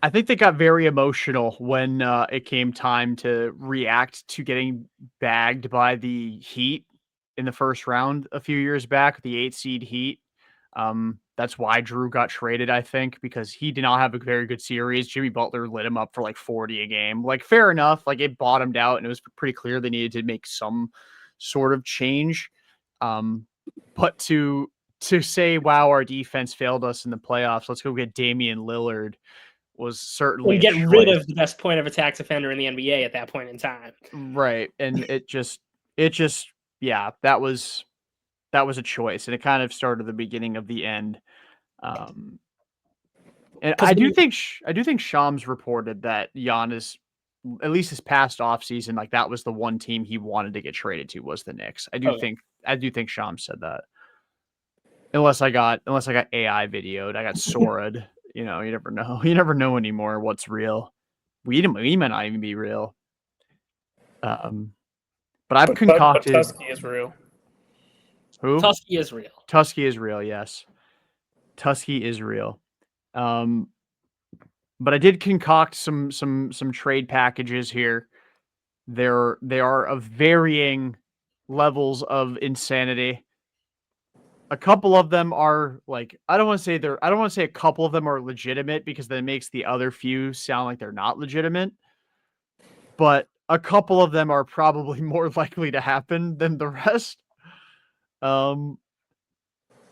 I think they got very emotional when it came time to react to getting bagged by the Heat in the first round a few years back, the 8 seed Heat. That's why Drew got traded, I think, because he did not have a very good series. Jimmy Butler lit him up for like 40 a game. Like, fair enough. Like, it bottomed out, and it was pretty clear they needed to make some sort of change. But to say, wow, our defense failed us in the playoffs, let's go get Damian Lillard, was certainly and a get rid choice. of the best point of attack defender in the NBA at that point in time. Right. And it just, yeah, that was a choice. And it kind of started the beginning of the end. And I do think Shams reported that Giannis, at least his past offseason, like that was the one team he wanted to get traded to was the Knicks. I do think Shams said that. Unless I got AI videoed, I got Sora'd. You never know. You never know anymore what's real. We might not even be real. But I've concocted. But Tusky is real. Who? Tusky is real. Tusky is real. Yes, Tusky is real. But I did concoct some trade packages here. They are of varying levels of insanity. A couple of them are like, I don't want to say a couple of them are legitimate because that makes the other few sound like they're not legitimate. But a couple of them are probably more likely to happen than the rest.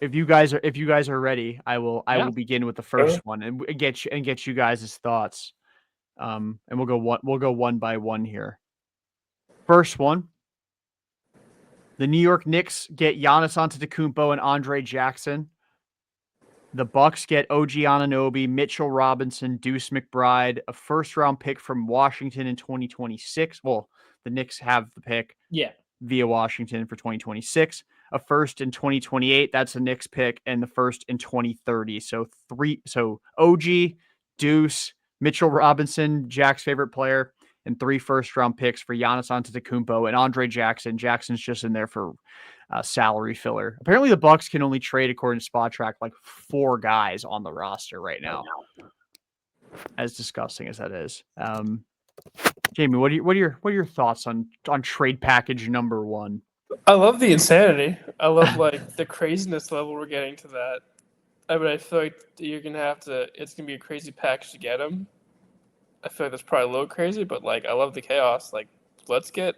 If you guys are ready, I will begin with the first one and get you guys' thoughts. And we'll go one by one here. First one. The New York Knicks get Giannis Antetokounmpo and Andre Jackson. The Bucks get OG Anunoby, Mitchell Robinson, Deuce McBride, a first-round pick from Washington in 2026. Well, the Knicks have the pick via Washington for 2026. A first in 2028. That's the Knicks pick, and the first in 2030. So OG, Deuce, Mitchell Robinson, Jack's favorite player, and 3 first-round picks for Giannis Antetokounmpo and Andre Jackson. Jackson's just in there for salary filler. Apparently, the Bucks can only trade, according to Spot Track, like 4 guys on the roster right now. As disgusting as that is, Jamie, what are your thoughts on trade package number 1? I love the insanity. I love like the craziness level we're getting to that. I feel like you're gonna have to. It's gonna be a crazy package to get him. I feel like that's probably a little crazy, but like I love the chaos. Like let's get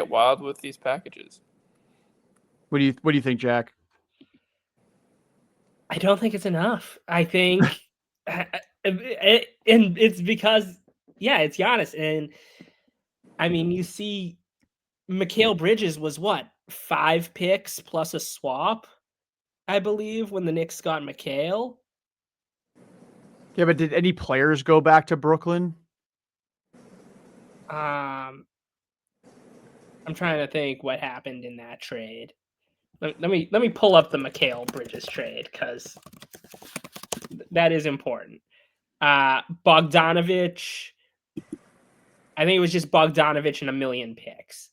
wild with these packages. What do you think, Jack? I don't think it's enough. I think, and it's because it's Giannis, and I mean you see, Mikal Bridges was what 5 picks plus a swap, I believe, when the Knicks got Mikal. Yeah, but did any players go back to Brooklyn? I'm trying to think what happened in that trade. Let me pull up the Mikal Bridges trade because that is important. Bogdanovich, I think it was just Bogdanovich and 1 million picks.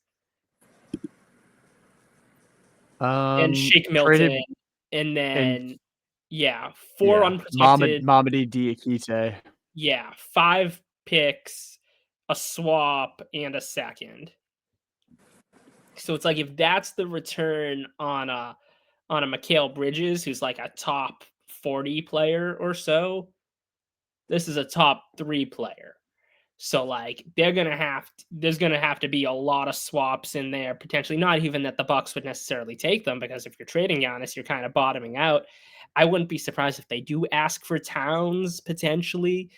And Shake Milton, and then 4 unprotected. Mamadi Diakite. 5 picks, a swap, and a second. So it's like if that's the return on a Mikal Bridges, who's like a top 40 player or so, this is a top 3 player. So like there's gonna have to be a lot of swaps in there, potentially. Not even that the Bucks would necessarily take them, because if you're trading Giannis, you're kind of bottoming out. I wouldn't be surprised if they do ask for Towns potentially.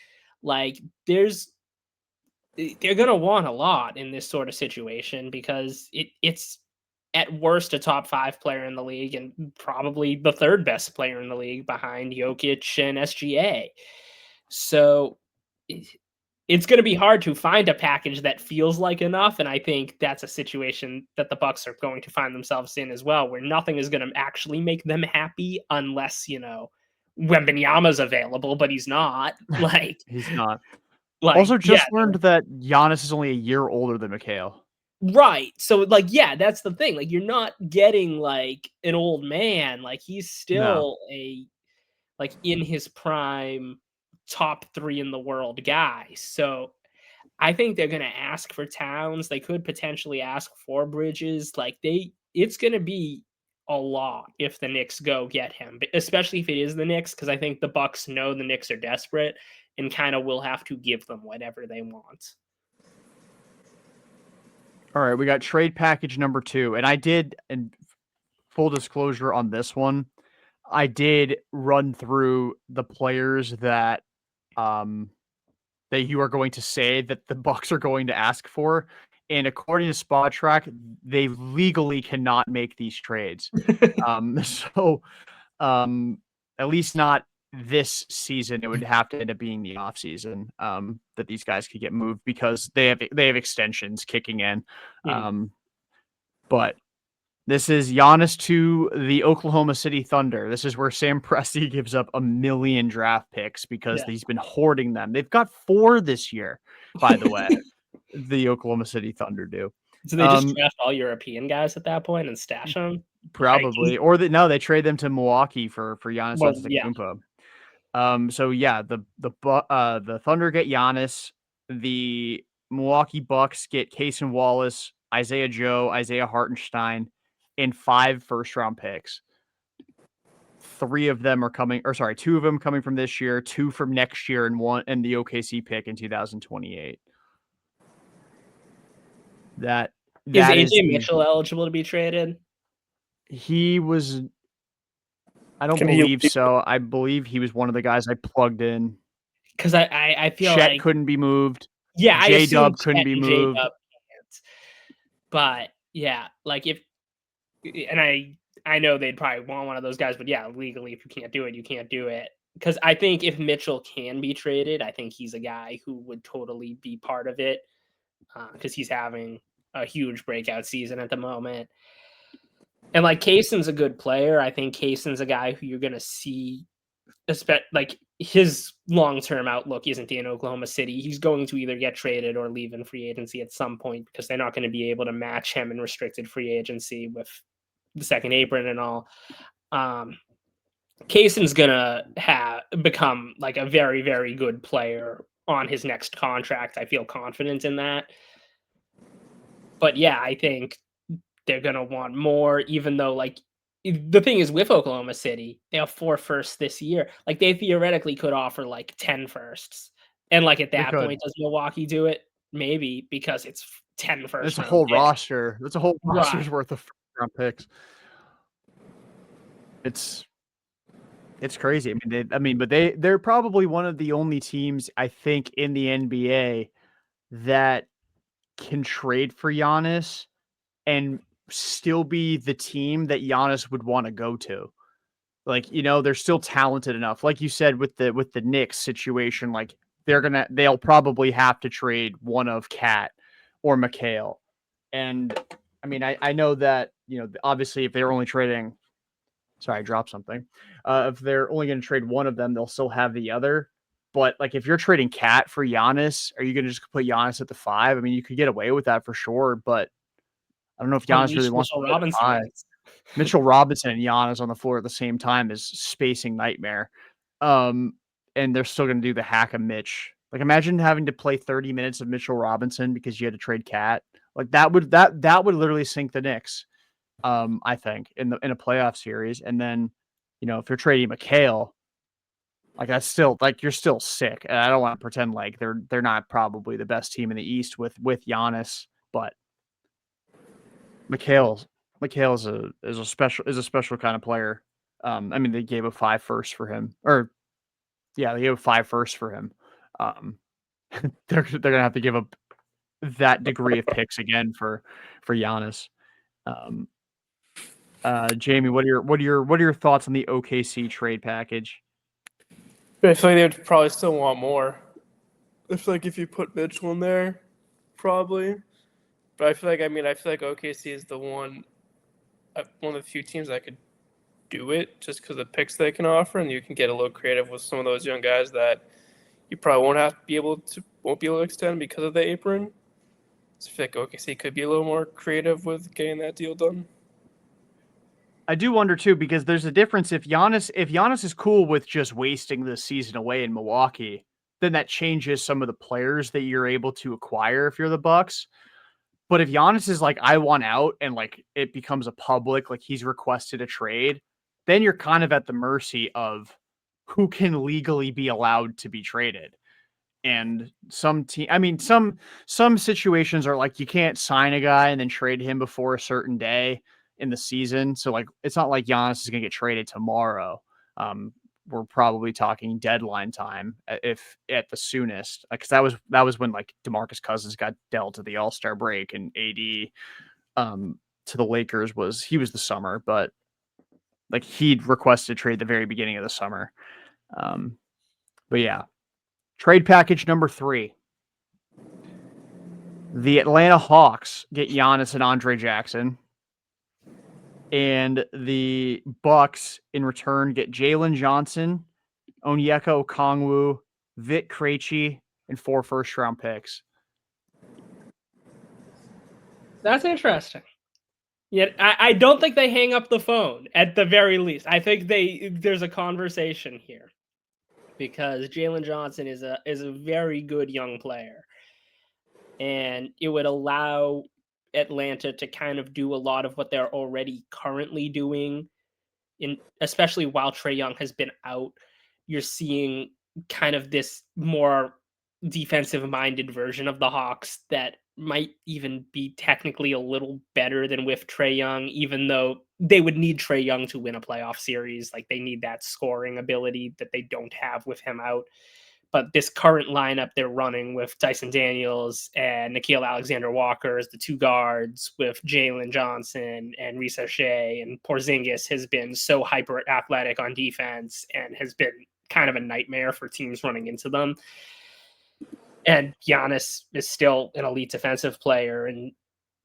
Like they're gonna want a lot in this sort of situation because it's at worst a top 5 player in the league and probably the 3rd best player in the league behind Jokic and SGA. So it's going to be hard to find a package that feels like enough, and I think that's a situation that the Bucks are going to find themselves in as well, where nothing is going to actually make them happy unless, Wembanyama's available, but he's not. Like, He's not. like Also, yeah, just learned that Giannis is only a year older than Mikhail. right. So, like, yeah, that's the thing. Like, you're not getting like an old man. Like, he's No. still like in his prime, top 3 in the world guy. So I think they're gonna ask for Towns. They could potentially ask for Bridges. Like, it's gonna be a lot if the Knicks go get him, but especially if it is the Knicks, because I think the Bucks know the Knicks are desperate and kind of will have to give them whatever they want. All right, we got trade package number 2, and I did, and full disclosure on this one, I did run through the players that that you are going to say that the Bucks are going to ask for, and according to Spot Track, they legally cannot make these trades. So at least not this season. It would have to end up being the off season that these guys could get moved because they have extensions kicking in. But this is Giannis to the Oklahoma City Thunder. This is where Sam Presti gives up 1 million draft picks because he's been hoarding them. They've got 4 this year, by the way. The Oklahoma City Thunder do. So they just draft all European guys at that point and stash them? Probably. Or they trade them to Milwaukee for Giannis Antetokounmpo. So yeah, the Thunder get Giannis. The Milwaukee Bucks get Cason Wallace, Isaiah Joe, Isaiah Hartenstein, and 5 first-round picks. 2 of them coming from this year, 2 from next year, and the OKC pick in 2028. That is AJ Mitchell eligible to be traded? He was. I don't believe so. I believe he was one of the guys I plugged in. Because I feel Chet like couldn't be moved. Yeah, J-Dub couldn't be moved. But yeah, like I know they'd probably want one of those guys, but yeah, legally, if you can't do it, you can't do it. Because I think if Mitchell can be traded, I think he's a guy who would totally be part of it because he's having a huge breakout season at the moment. And like Cayson's a good player. I think Cayson's a guy who you're going to see, like his long-term outlook isn't in Oklahoma City. He's going to either get traded or leave in free agency at some point because they're not going to be able to match him in restricted free agency with the second apron and all. Cayson's gonna become like a very, very good player on his next contract. I feel confident in that. But yeah, I think they're gonna want more, even though like the thing is with Oklahoma City, they have 4 firsts this year. Like they theoretically could offer like 10 firsts. And like at that point, does Milwaukee do it? Maybe, because it's 10 first. It's a whole roster. That's a whole roster's worth of first-round picks. It's crazy. But they're probably one of the only teams I think in the NBA that can trade for Giannis and still be the team that Giannis would want to go to. Like, they're still talented enough. Like you said with the Knicks situation, like they'll probably have to trade one of Cat or Mikhail. And I know that, obviously if they're only trading, sorry, I dropped something. If they're only going to trade one of them, they'll still have the other. But like if you're trading Cat for Giannis, are you going to just put Giannis at the 5? I mean, you could get away with that for sure, but I don't know if Giannis really wants to play the 5. Mitchell Robinson and Giannis on the floor at the same time is spacing nightmare. And they're still going to do the hack of Mitch. Like imagine having to play 30 minutes of Mitchell Robinson because you had to trade Cat. Like that would literally sink the Knicks. I think in a playoff series. And then, if you're trading Mikhail, like that's still like you're still sick. And I don't want to pretend like they're not probably the best team in the East with Giannis, but Mikhail is a special kind of player. They gave a 5 firsts for him. They gave a 5 firsts for him. They're gonna have to give up that degree of picks again for Giannis. Jamie, what are your thoughts on the OKC trade package? I feel like they would probably still want more. I feel like if you put Mitchell in there, probably. But I feel like OKC is the one of the few teams that could do it just because of the picks they can offer, and you can get a little creative with some of those young guys that you probably won't be able to extend because of the apron. So I feel like OKC could be a little more creative with getting that deal done. I do wonder too, because there's a difference if Giannis is cool with just wasting the season away in Milwaukee, then that changes some of the players that you're able to acquire if you're the Bucks. But if Giannis is like, I want out, and like it becomes a public, like he's requested a trade, then you're kind of at the mercy of who can legally be allowed to be traded. And some situations are like you can't sign a guy and then trade him before a certain day in the season. So like it's not like Giannis is gonna get traded tomorrow. We're probably talking deadline time if at the soonest, because that was when like DeMarcus Cousins got dealt at the All-Star break, and AD to the Lakers was the summer, but like he'd requested trade the very beginning of the summer. But yeah, trade package number 3. The Atlanta Hawks get Giannis and Andre Jackson. And the Bucks in return get Jalen Johnson, Onyeka Okongwu, Vit Krejci, and 4 first-round picks. That's interesting. Yet I don't think they hang up the phone at the very least. I think there's a conversation here because Jalen Johnson is a very good young player, and it would allow Atlanta to kind of do a lot of what they're already currently doing, especially while Trae Young has been out. You're seeing kind of this more defensive-minded version of the Hawks that might even be technically a little better than with Trae Young, even though they would need Trae Young to win a playoff series. Like they need that scoring ability that they don't have with him out. But this current lineup they're running with Dyson Daniels and Nickeil Alexander-Walker as the 2 guards, with Jalen Johnson and Risa Shea, and Porzingis has been so hyper athletic on defense and has been kind of a nightmare for teams running into them. And Giannis is still an elite defensive player, and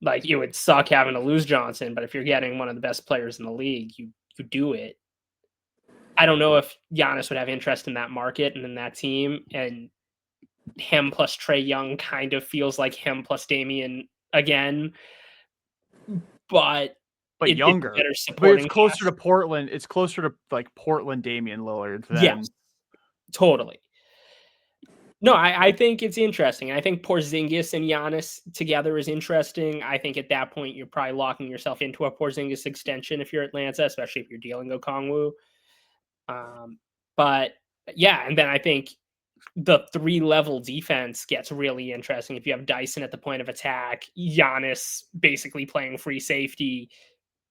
like it would suck having to lose Johnson, but if you're getting one of the best players in the league, you do it. I don't know if Giannis would have interest in that market and in that team, and him plus Trae Young kind of feels like him plus Damian again, but younger. Better But it's supporting closer cast. to Portland. It's closer to like Portland Damian Lillard than Yes, totally. No, I think it's interesting. I think Porzingis and Giannis together is interesting. I think at that point, you're probably locking yourself into a Porzingis extension if you're Atlanta, especially if you're dealing Okongwu. But yeah, and then I think the 3-level defense gets really interesting. If you have Dyson at the point of attack, Giannis basically playing free safety,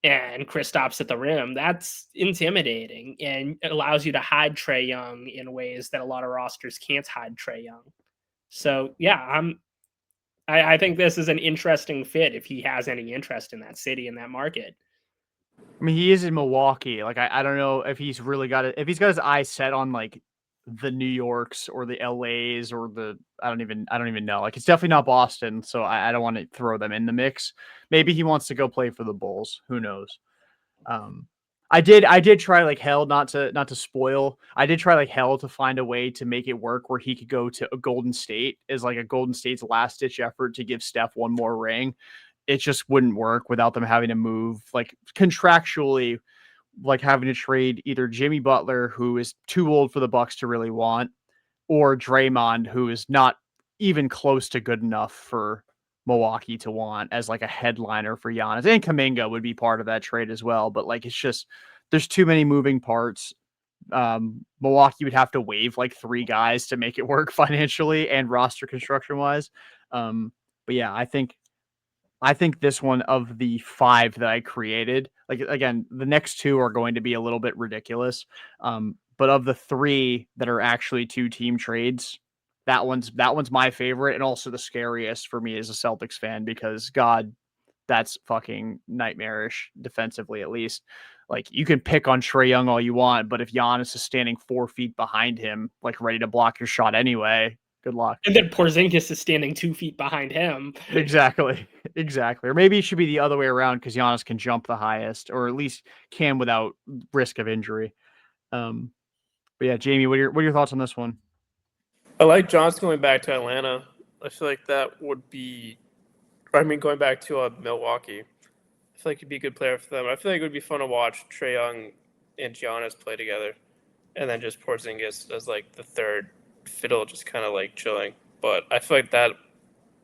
and Kristaps at the rim, that's intimidating, and it allows you to hide Trae Young in ways that a lot of rosters can't hide Trae Young. So yeah, I think this is an interesting fit if he has any interest in that city and that market. I mean, he is in Milwaukee. Like, I don't know if he's really got it. If he's got his eyes set on like the New Yorks or the LAs or I don't even know. Like, it's definitely not Boston. So I don't want to throw them in the mix. Maybe he wants to go play for the Bulls. Who knows? I did try like hell not to spoil. I did try like hell to find a way to make it work where he could go to a Golden State as like a Golden State's last ditch effort to give Steph one more ring. It just wouldn't work without them having to move like contractually, like having to trade either Jimmy Butler, who is too old for the Bucks to really want, or Draymond, who is not even close to good enough for Milwaukee to want as like a headliner for Giannis. And Kuminga would be part of that trade as well. But like, it's just, there's too many moving parts. Milwaukee would have to waive like 3 guys to make it work financially and roster construction wise. But yeah, I think this one of the 5 that I created, like again, the next 2 are going to be a little bit ridiculous. But of the 3 that are actually 2 team trades, that one's my favorite and also the scariest for me as a Celtics fan because God, that's fucking nightmarish defensively at least. Like you can pick on Trae Young all you want, but if Giannis is standing 4 feet behind him, like ready to block your shot anyway, Good luck. And then Porzingis is standing 2 feet behind him. Exactly. Or maybe it should be the other way around because Giannis can jump the highest, or at least can without risk of injury. But yeah, Jamie, what are your thoughts on this one? I like Johnson going back to Atlanta. I feel like that would be, going back to Milwaukee. I feel like he'd be a good player for them. I feel like it would be fun to watch Trae Young and Giannis play together, and then just Porzingis as like the third fiddle, just kind of like chilling. But I feel like that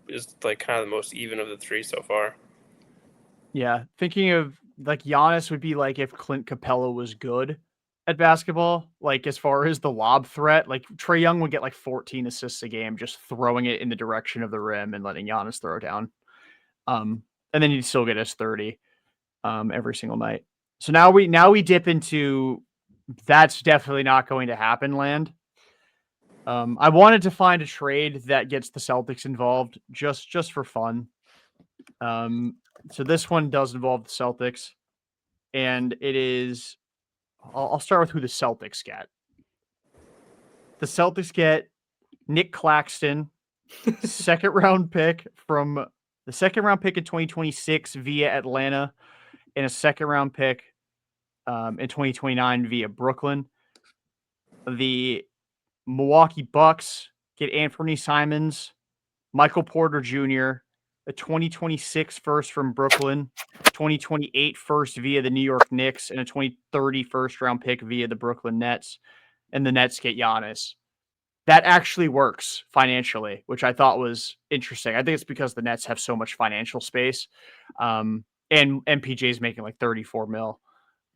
is like kind of the most even of the three so far. Yeah, thinking of like Giannis would be like if Clint Capella was good at basketball, like as far as the lob threat, like Trae Young would get like 14 assists a game just throwing it in the direction of the rim and letting Giannis throw down. And then he'd still get us 30 every single night. So now we dip into that's definitely not going to happen land. I wanted to find a trade that gets the Celtics involved just for fun. So this one does involve the Celtics, and it is. I'll start with who the Celtics get. The Celtics get Nick Claxton, second round pick in 2026 via Atlanta, and a second round pick in 2029 via Brooklyn. The Milwaukee Bucks get Anthony Simons, Michael Porter Jr., a 2026 first from Brooklyn, 2028 first via the New York Knicks, and a 2030 first round pick via the Brooklyn Nets. And the Nets get Giannis. That actually works financially, which I thought was interesting. I think it's because the Nets have so much financial space. And MPJ is making like 34 mil.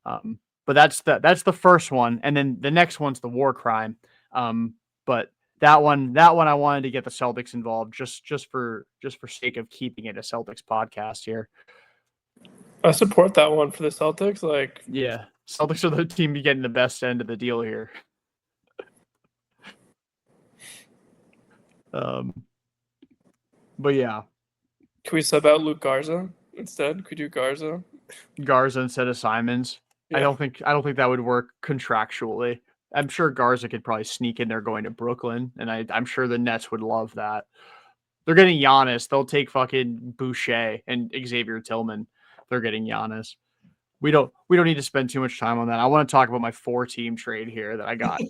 But that's the first one. And then the next one's the war crime. But that one I wanted to get the Celtics involved just for sake of keeping it a Celtics podcast here. I support that one for the Celtics. Like, yeah, Celtics are the team getting the best end of the deal here. But yeah, can we sub out Luke Garza instead? Could we do Garza? Garza instead of Simons. Yeah. I don't think that would work contractually. I'm sure Garza could probably sneak in there going to Brooklyn, and I'm sure the Nets would love that. They're getting Giannis. They'll take fucking Boucher and Xavier Tillman. They're getting Giannis. We don't need to spend too much time on that. I want to talk about my 4-team trade here that I got.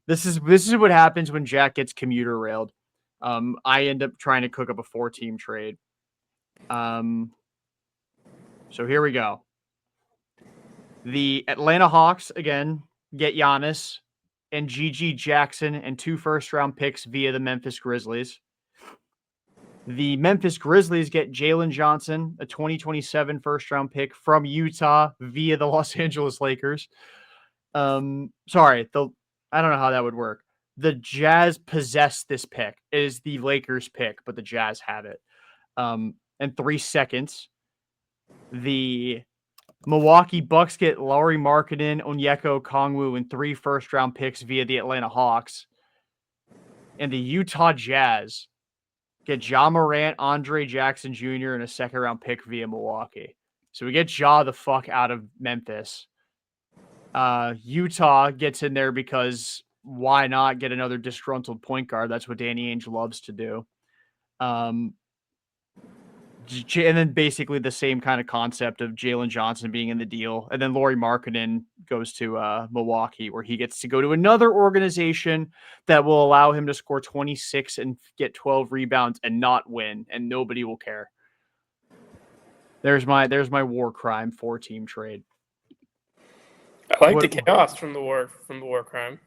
This is what happens when Jack gets commuter railed. I end up trying to cook up a 4-team trade. So here we go. The Atlanta Hawks again get Giannis and GG Jackson and 2 first-round picks via the Memphis Grizzlies. The Memphis Grizzlies get Jaylen Johnson, a 2027 first-round pick from Utah via the Los Angeles Lakers. I don't know how that would work. The Jazz possess this pick. It is the Lakers pick, but the Jazz have it. And 3 seconds. The Milwaukee Bucks get Lauri Markkanen, Onyeka Okongwu, and 3 first-round picks via the Atlanta Hawks. And the Utah Jazz get Ja Morant, Andre Jackson Jr., and a second-round pick via Milwaukee. So we get Ja the fuck out of Memphis. Utah gets in there because why not get another disgruntled point guard? That's what Danny Ainge loves to do. And then basically the same kind of concept of Jaylen Johnson being in the deal. And then Lauri Markkanen goes to Milwaukee, where he gets to go to another organization that will allow him to score 26 and get 12 rebounds and not win, and nobody will care. There's my war crime 4-team trade. I like the chaos from the war crime.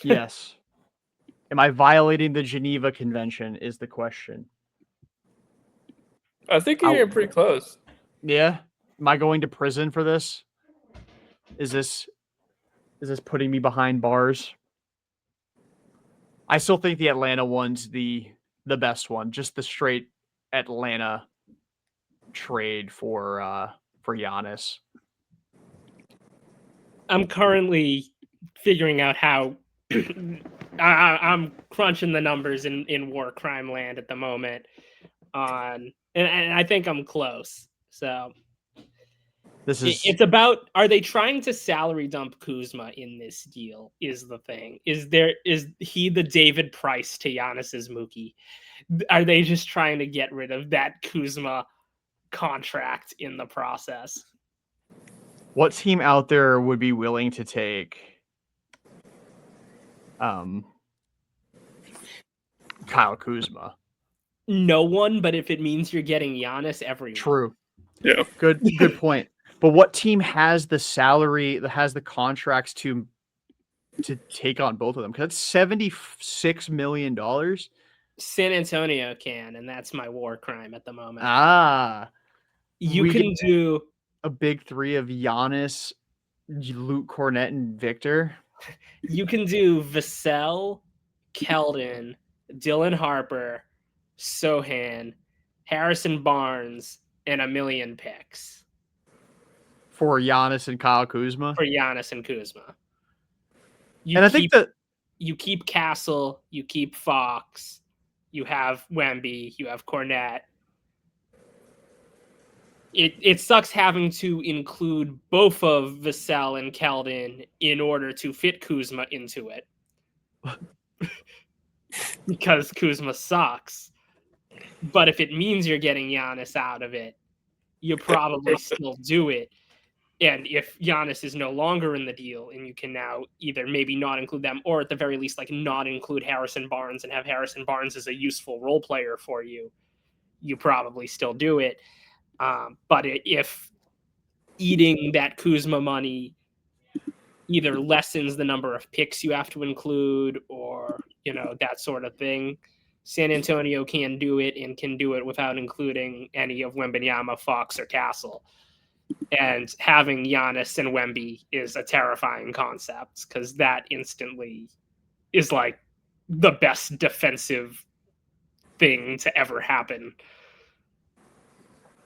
Yes. Am I violating the Geneva Convention is the question. I think you're pretty close. Yeah. Am I going to prison for this? Is this putting me behind bars? I still think the Atlanta one's the best one. Just the straight Atlanta trade for Giannis. I'm currently figuring out how I'm crunching the numbers in war crime land at the moment and I think I'm close. So This is It's about, are they trying to salary dump Kuzma in this deal is the thing. Is he the David Price to Giannis's Mookie? Are they just trying to get rid of that Kuzma contract in the process? what team out there would be willing to take Kyle Kuzma? No one, but if it means you're getting Giannis, everyone. True. Yeah. Good point. But what team has the salary, that has the contracts to take on both of them? Because that's $76 million. San Antonio can, and that's my war crime at the moment. You can do a big three of Giannis, Luke Cornett, and Victor. You can do Vassell, Keldon, Dylan Harper, Sohan, Harrison Barnes, and a million picks For Giannis and Kyle Kuzma. for Giannis and Kuzma. I think that you keep Castle, you keep Fox, you have Wemby, you have Cornette. It sucks having to include both of Vassell and Keldon in order to fit Kuzma into it. Because Kuzma sucks. But if it means you're getting Giannis out of it, you probably still do it. And if Giannis is no longer in the deal, and you can now either maybe not include them, or at the very least, like, not include Harrison Barnes and have Harrison Barnes as a useful role player for you, you probably still do it. But if eating that Kuzma money either lessens the number of picks you have to include, or, that sort of thing, San Antonio can do it, and can do it without including any of Wembanyama, Fox, or Castle. And having Giannis and Wemby is a terrifying concept, because that instantly is like the best defensive thing to ever happen.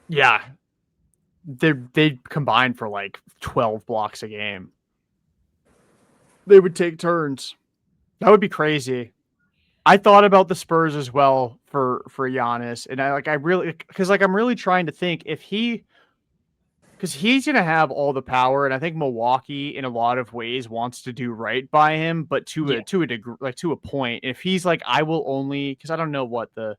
Yeah. They combine for like 12 blocks a game. They would take turns. That would be crazy. I thought about the Spurs as well for Giannis, and I'm really trying to think if because he's going to have all the power, and I think Milwaukee in a lot of ways wants to do right by him, but to a degree, like to a point. If he's like, I will only, because I don't know what the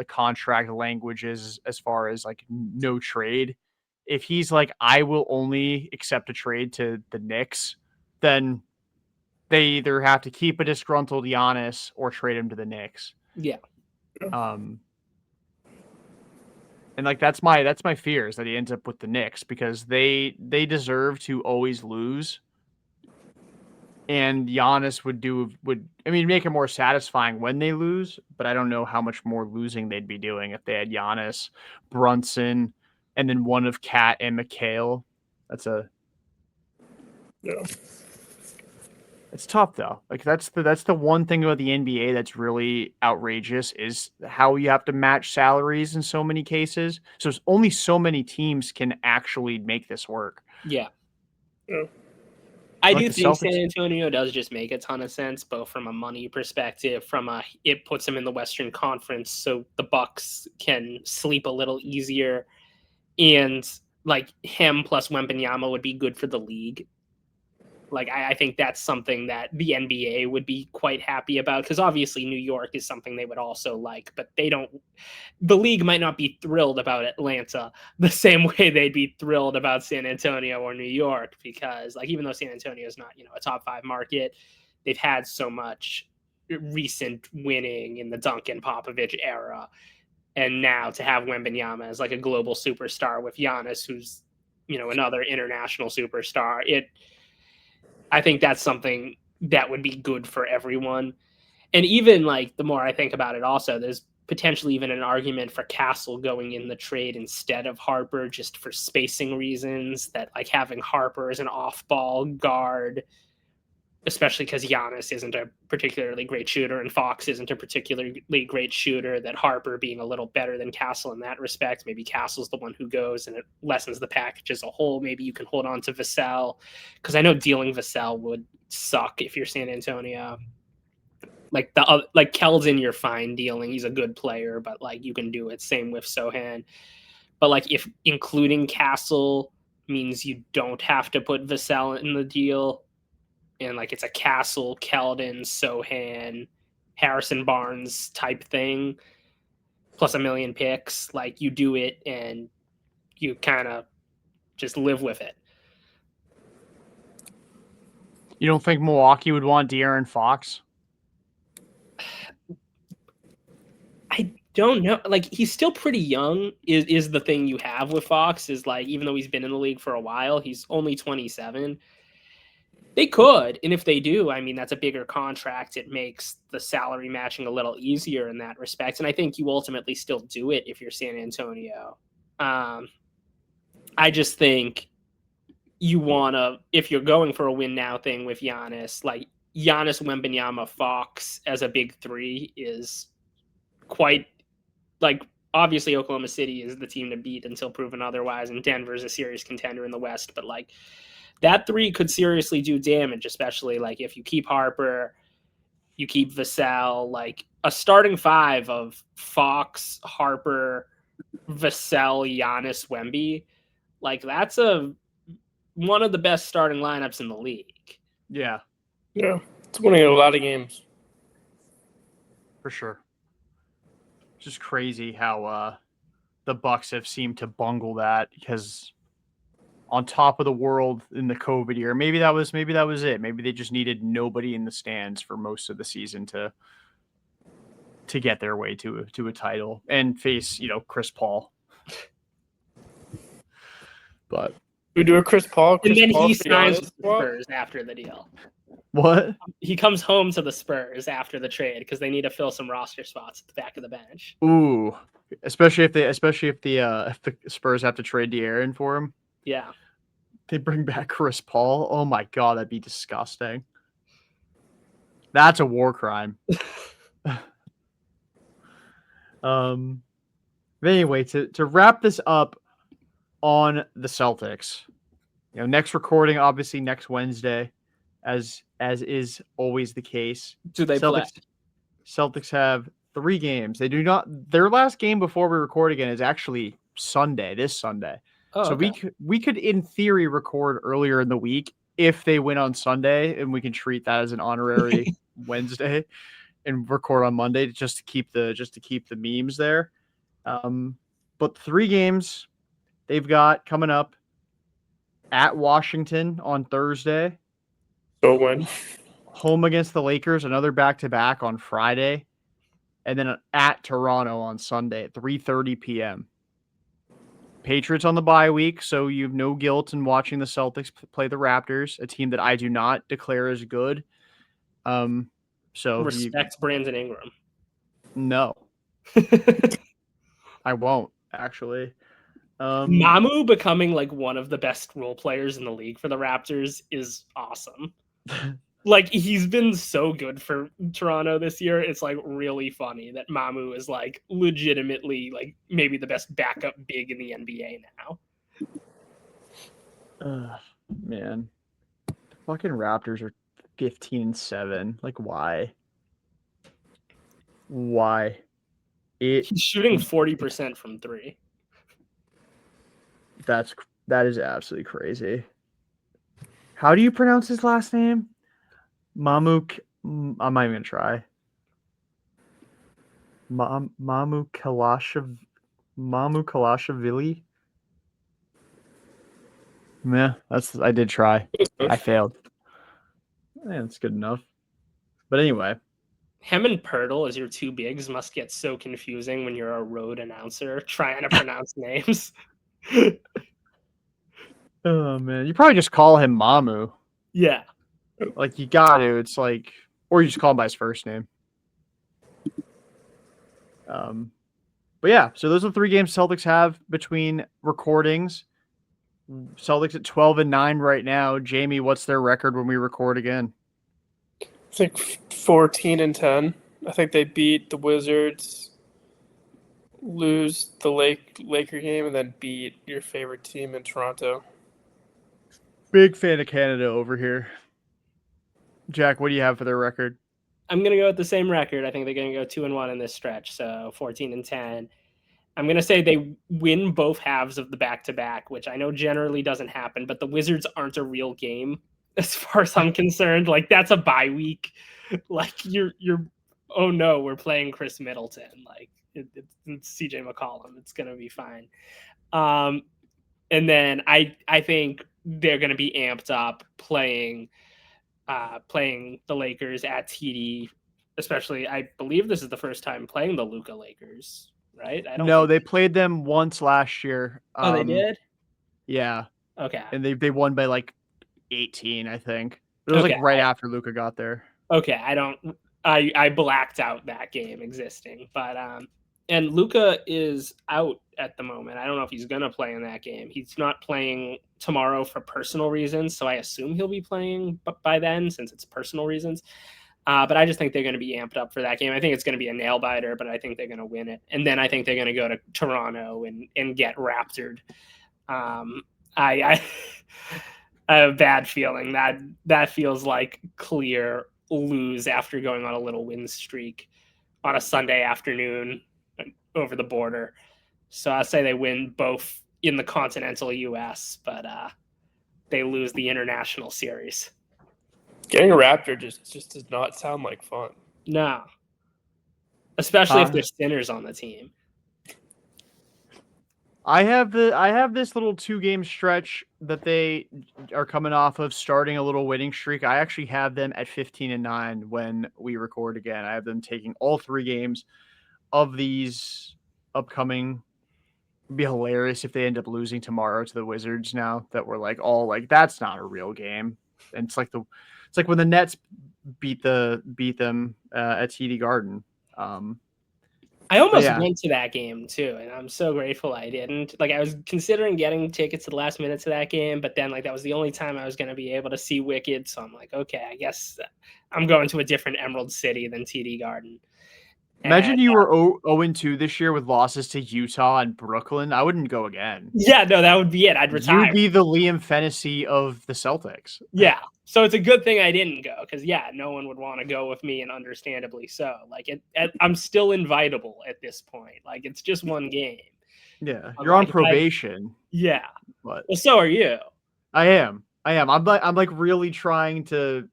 contract language is as far as like no trade. If he's like, I will only accept a trade to the Knicks, then they either have to keep a disgruntled Giannis or trade him to the Knicks. Yeah. And like that's my fear, is that he ends up with the Knicks, because they deserve to always lose. And Giannis would make it more satisfying when they lose, but I don't know how much more losing they'd be doing if they had Giannis, Brunson, and then one of Cat and McHale. It's tough though. Like that's the one thing about the NBA that's really outrageous, is how you have to match salaries in so many cases. So only so many teams can actually make this work. Yeah. Yeah. I do think San Antonio does just make a ton of sense, both from a money perspective, it puts them in the Western Conference, so the Bucks can sleep a little easier, and like him plus Wembanyama would be good for the league. Like I think that's something that the NBA would be quite happy about, because obviously New York is something they would also like, but the league might not be thrilled about Atlanta the same way they'd be thrilled about San Antonio or New York, because like, even though San Antonio is not, a top 5 market, they've had so much recent winning in the Duncan Popovich era. And now to have Wembanyama as like a global superstar with Giannis, who's, another international superstar, I think that's something that would be good for everyone. And even like the more I think about it, also, there's potentially even an argument for Castle going in the trade instead of Harper, just for spacing reasons, that like having Harper as an off-ball guard, especially because Giannis isn't a particularly great shooter and Fox isn't a particularly great shooter, that Harper being a little better than Castle in that respect. Maybe Castle's the one who goes, and it lessens the package as a whole. Maybe you can hold on to Vassell, because I know dealing Vassell would suck if you're San Antonio. Like Keldon, you're fine dealing. He's a good player, but like you can do it. Same with Sohan. But like if including Castle means you don't have to put Vassell in the deal, and like it's a Castle, Keldon, Sohan, Harrison Barnes type thing, plus a million picks, like you do it and you kind of just live with it. You don't think Milwaukee would want De'Aaron Fox? I don't know. Like he's still pretty young. Is the thing you have with Fox is like even though he's been in the league for a while, he's only 27. They could, and if they do, I mean that's a bigger contract. It makes the salary matching a little easier in that respect, and I think you ultimately still do it if you're San Antonio. I just think you wanna, if you're going for a win now thing with Giannis, like Giannis, Wembanyama, Fox as a big three is quite like obviously Oklahoma City is the team to beat until proven otherwise, and Denver's a serious contender in the West, but like that three could seriously do damage, especially like if you keep Harper, you keep Vassell, like a starting five of Fox, Harper, Vassell, Giannis, Wemby, like that's one of the best starting lineups in the league. Yeah, It's winning a lot of games for sure. It's just crazy how the Bucks have seemed to bungle that because on top of the world in the COVID year, maybe that was it. Maybe they just needed nobody in the stands for most of the season to get their way to a title and face Chris Paul. But we do a Chris Paul, and then Paul he for signs Giannis with the swap? Spurs after the deal. what? He comes home to the Spurs after the trade because they need to fill some roster spots at the back of the bench. Ooh, especially if the Spurs have to trade De'Aaron for him. Yeah. They bring back Chris Paul. Oh my god, that'd be disgusting. That's a war crime. But anyway, to wrap this up on the Celtics, next recording obviously next Wednesday, as is always the case. Do they play? Celtics have 3 games. They do not. Their last game before we record again is actually this Sunday. Oh, so okay. we could in theory record earlier in the week if they win on Sunday, and we can treat that as an honorary Wednesday and record on Monday just to keep the memes there. But 3 games they've got coming up: at Washington on Thursday, So win. home against the Lakers, another back-to-back on Friday, and then at Toronto on Sunday at 3:30 p.m. Patriots on the bye week, so you have no guilt in watching the Celtics play the Raptors, a team that I do not declare as good. So respect Brandon Ingram. No, I won't actually. Mamu becoming like one of the best role players in the league for the Raptors is awesome. Like he's been so good for Toronto this year. It's like really funny that Mamu is like legitimately like maybe the best backup big in the NBA now. Man, the fucking Raptors are 15-7. Like why? Why? He's shooting 40% from 3. That is absolutely crazy. How do you pronounce his last name? Mamuk. I'm not even gonna try. Mamu Kalashvili. Yeah, I did try. I failed. Yeah, that's good enough. But anyway, him and Pirtle as your 2 bigs must get so confusing when you're a road announcer trying to pronounce names. Oh man, you probably just call him Mamu. Yeah. Like you got to. It's like, or you just call him by his first name. But yeah, so those are the 3 games Celtics have between recordings. Celtics at 12-9 right now. Jamie, what's their record when we record again? I think 14-10. I think they beat the Wizards, lose the Laker game, and then beat your favorite team in Toronto. Big fan of Canada over here. Jack, what do you have for their record? I'm gonna go with the same record. I think they're gonna go 2-1 in this stretch, so 14-10. I'm going to say they win both halves of the back-to-back, which I know generally doesn't happen, but the Wizards aren't a real game as far as I'm concerned. Like, that's a bye week. Like, you're oh no, we're playing Chris Middleton. Like, it's CJ McCollum. It's going to be fine. And then I think they're going to be amped up playing the Lakers at TD, especially. I believe this is the first time playing the Luka Lakers, right? I don't No, think they played them once last year. Oh, they did? Yeah, Okay. and they won by like 18, I think. It was like right after Luka got there. Okay, I blacked out that game existing, but and Luka is out at the moment. I don't know if he's gonna play in that game. He's not playing tomorrow for personal reasons, so I assume he'll be playing by then since it's personal reasons. But I just think they're going to be amped up for that game. I think it's going to be a nail biter, but I think they're going to win it. And then I think they're going to go to Toronto and get raptured. I have a bad feeling that feels like clear lose after going on a little win streak on a Sunday afternoon over the border. So I say they win both in the continental US, but they lose the international series. Getting a Raptor just does not sound like fun. No. Especially if there's sinners on the team. I have this little 2-game stretch that they are coming off of, starting a little winning streak. I actually have them at 15-9 when we record again. I have them taking all 3 games of these upcoming. It'd be hilarious if they end up losing tomorrow to the Wizards now that we're like all like that's not a real game. And it's like when the Nets beat them at TD Garden. I almost went to that game too, and I'm so grateful I didn't. Like, I was considering getting tickets to the last minute to that game, but then like that was the only time I was going to be able to see Wicked, so I'm like, okay, I guess I'm going to a different Emerald City than TD Garden. Imagine you were 0-2 this year with losses to Utah and Brooklyn. I wouldn't go again. Yeah, no, that would be it. I'd retire. You'd be the Liam Fennessy of the Celtics. Yeah. So it's a good thing I didn't go because, yeah, no one would want to go with me, and understandably so. Like, I'm still invitable at this point. Like, it's just one game. Yeah, you're on probation. Yeah. But well, so are you. I am. I'm like really trying to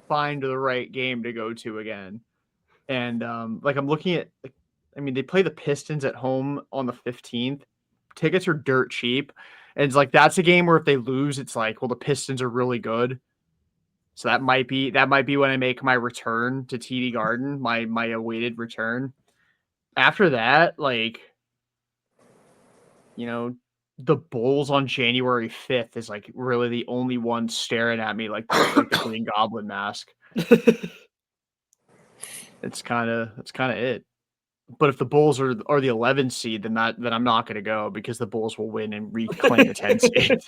find the right game to go to again. And like I'm looking at, like, I mean, they play the Pistons at home on the 15th. Tickets are dirt cheap. And it's like that's a game where if they lose, it's like, well, the Pistons are really good. So that might be when I make my return to TD Garden, my awaited return. After that, like, you know, the Bulls on January 5th is like really the only one staring at me like the Green Goblin mask. That's kind of it. But if the Bulls are the 11 seed, then I'm not going to go because the Bulls will win and reclaim the 10 seed.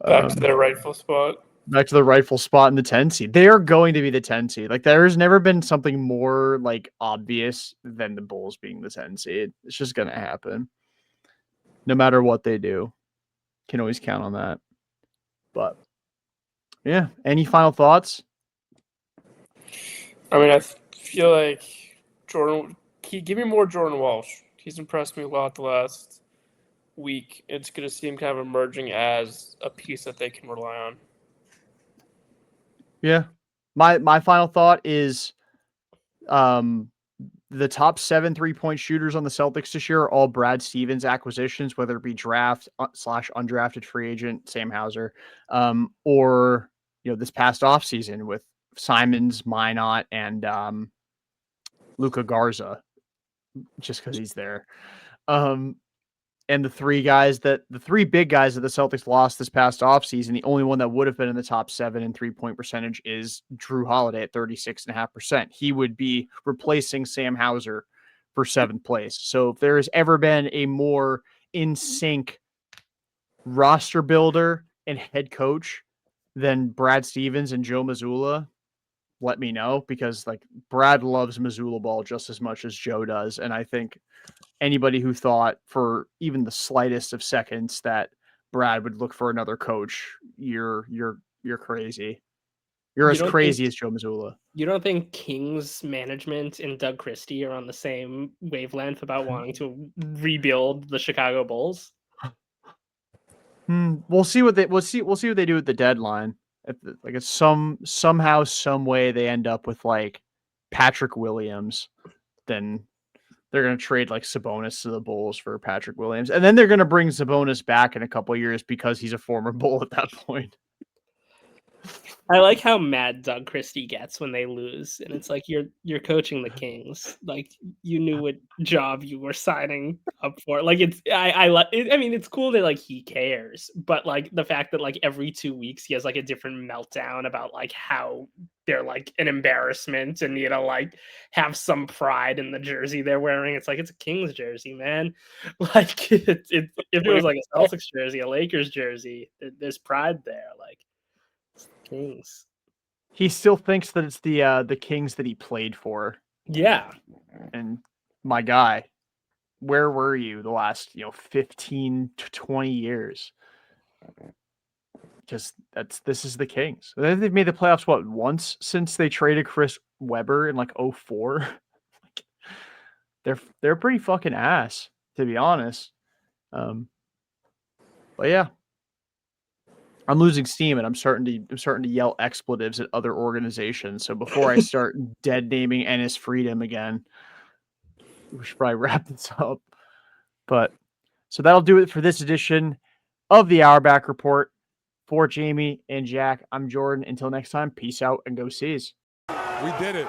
Back to their rightful spot. Back to the rightful spot in the 10 seed. They are going to be the 10 seed. Like, there's never been something more like obvious than the Bulls being the 10 seed. It's just going to happen. No matter what they do. Can always count on that. But yeah, any final thoughts? I mean, I feel like Jordan. Give me more Jordan Walsh. He's impressed me a lot the last week. It's good to see him kind of emerging as a piece that they can rely on. Yeah, my final thought is, the top 7 3-point shooters on the Celtics this year are all Brad Stevens acquisitions, whether it be draft / undrafted free agent Sam Hauser, or this past offseason with Simons, Minot, and Luka Garza, just because he's there. And the 3 big guys that the Celtics lost this past offseason, the only one that would have been in the top 7 in 3-point percentage is Drew Holiday at 36.5%. He would be replacing Sam Hauser for 7th place. So if there has ever been a more in sync roster builder and head coach than Brad Stevens and Joe Mazzulla, let me know, because like Brad loves Mazzulla ball just as much as Joe does. And I think anybody who thought for even the slightest of seconds that Brad would look for another coach, you're crazy. You're You as don't crazy think- as Joe Mazzulla. You don't think Kings management and Doug Christie are on the same wavelength about wanting to rebuild the Chicago Bulls? We'll see what they we'll see what they do at the deadline. Like it's somehow some way they end up with like Patrick Williams, then they're gonna trade like Sabonis to the Bulls for Patrick Williams, and then they're gonna bring Sabonis back in a couple of years because he's a former Bull at that point. I like how mad Doug Christie gets when they lose, and it's like you're coaching the Kings, like you knew what job you were signing up for. Like I mean, it's cool that like he cares, but like the fact that like every 2 weeks he has like a different meltdown about like how they're like an embarrassment and like have some pride in the jersey they're wearing. It's like it's a Kings jersey, man. Like if it was like a Celtics jersey, a Lakers jersey, there's pride there. Like. Kings. He still thinks that it's the Kings that he played for. Yeah. And my guy, where were you the last 15 to 20 years? Because this is the Kings. They've made the playoffs once since they traded Chris Webber in like 2004. They're pretty fucking ass, to be honest. But yeah. I'm losing steam and I'm starting to yell expletives at other organizations. So before I start dead naming Ennis Freedom again, we should probably wrap this up. But so that'll do it for this edition of the Hourback Report. For Jamie and Jack, I'm Jordan. Until next time, peace out and go Seas. We did it.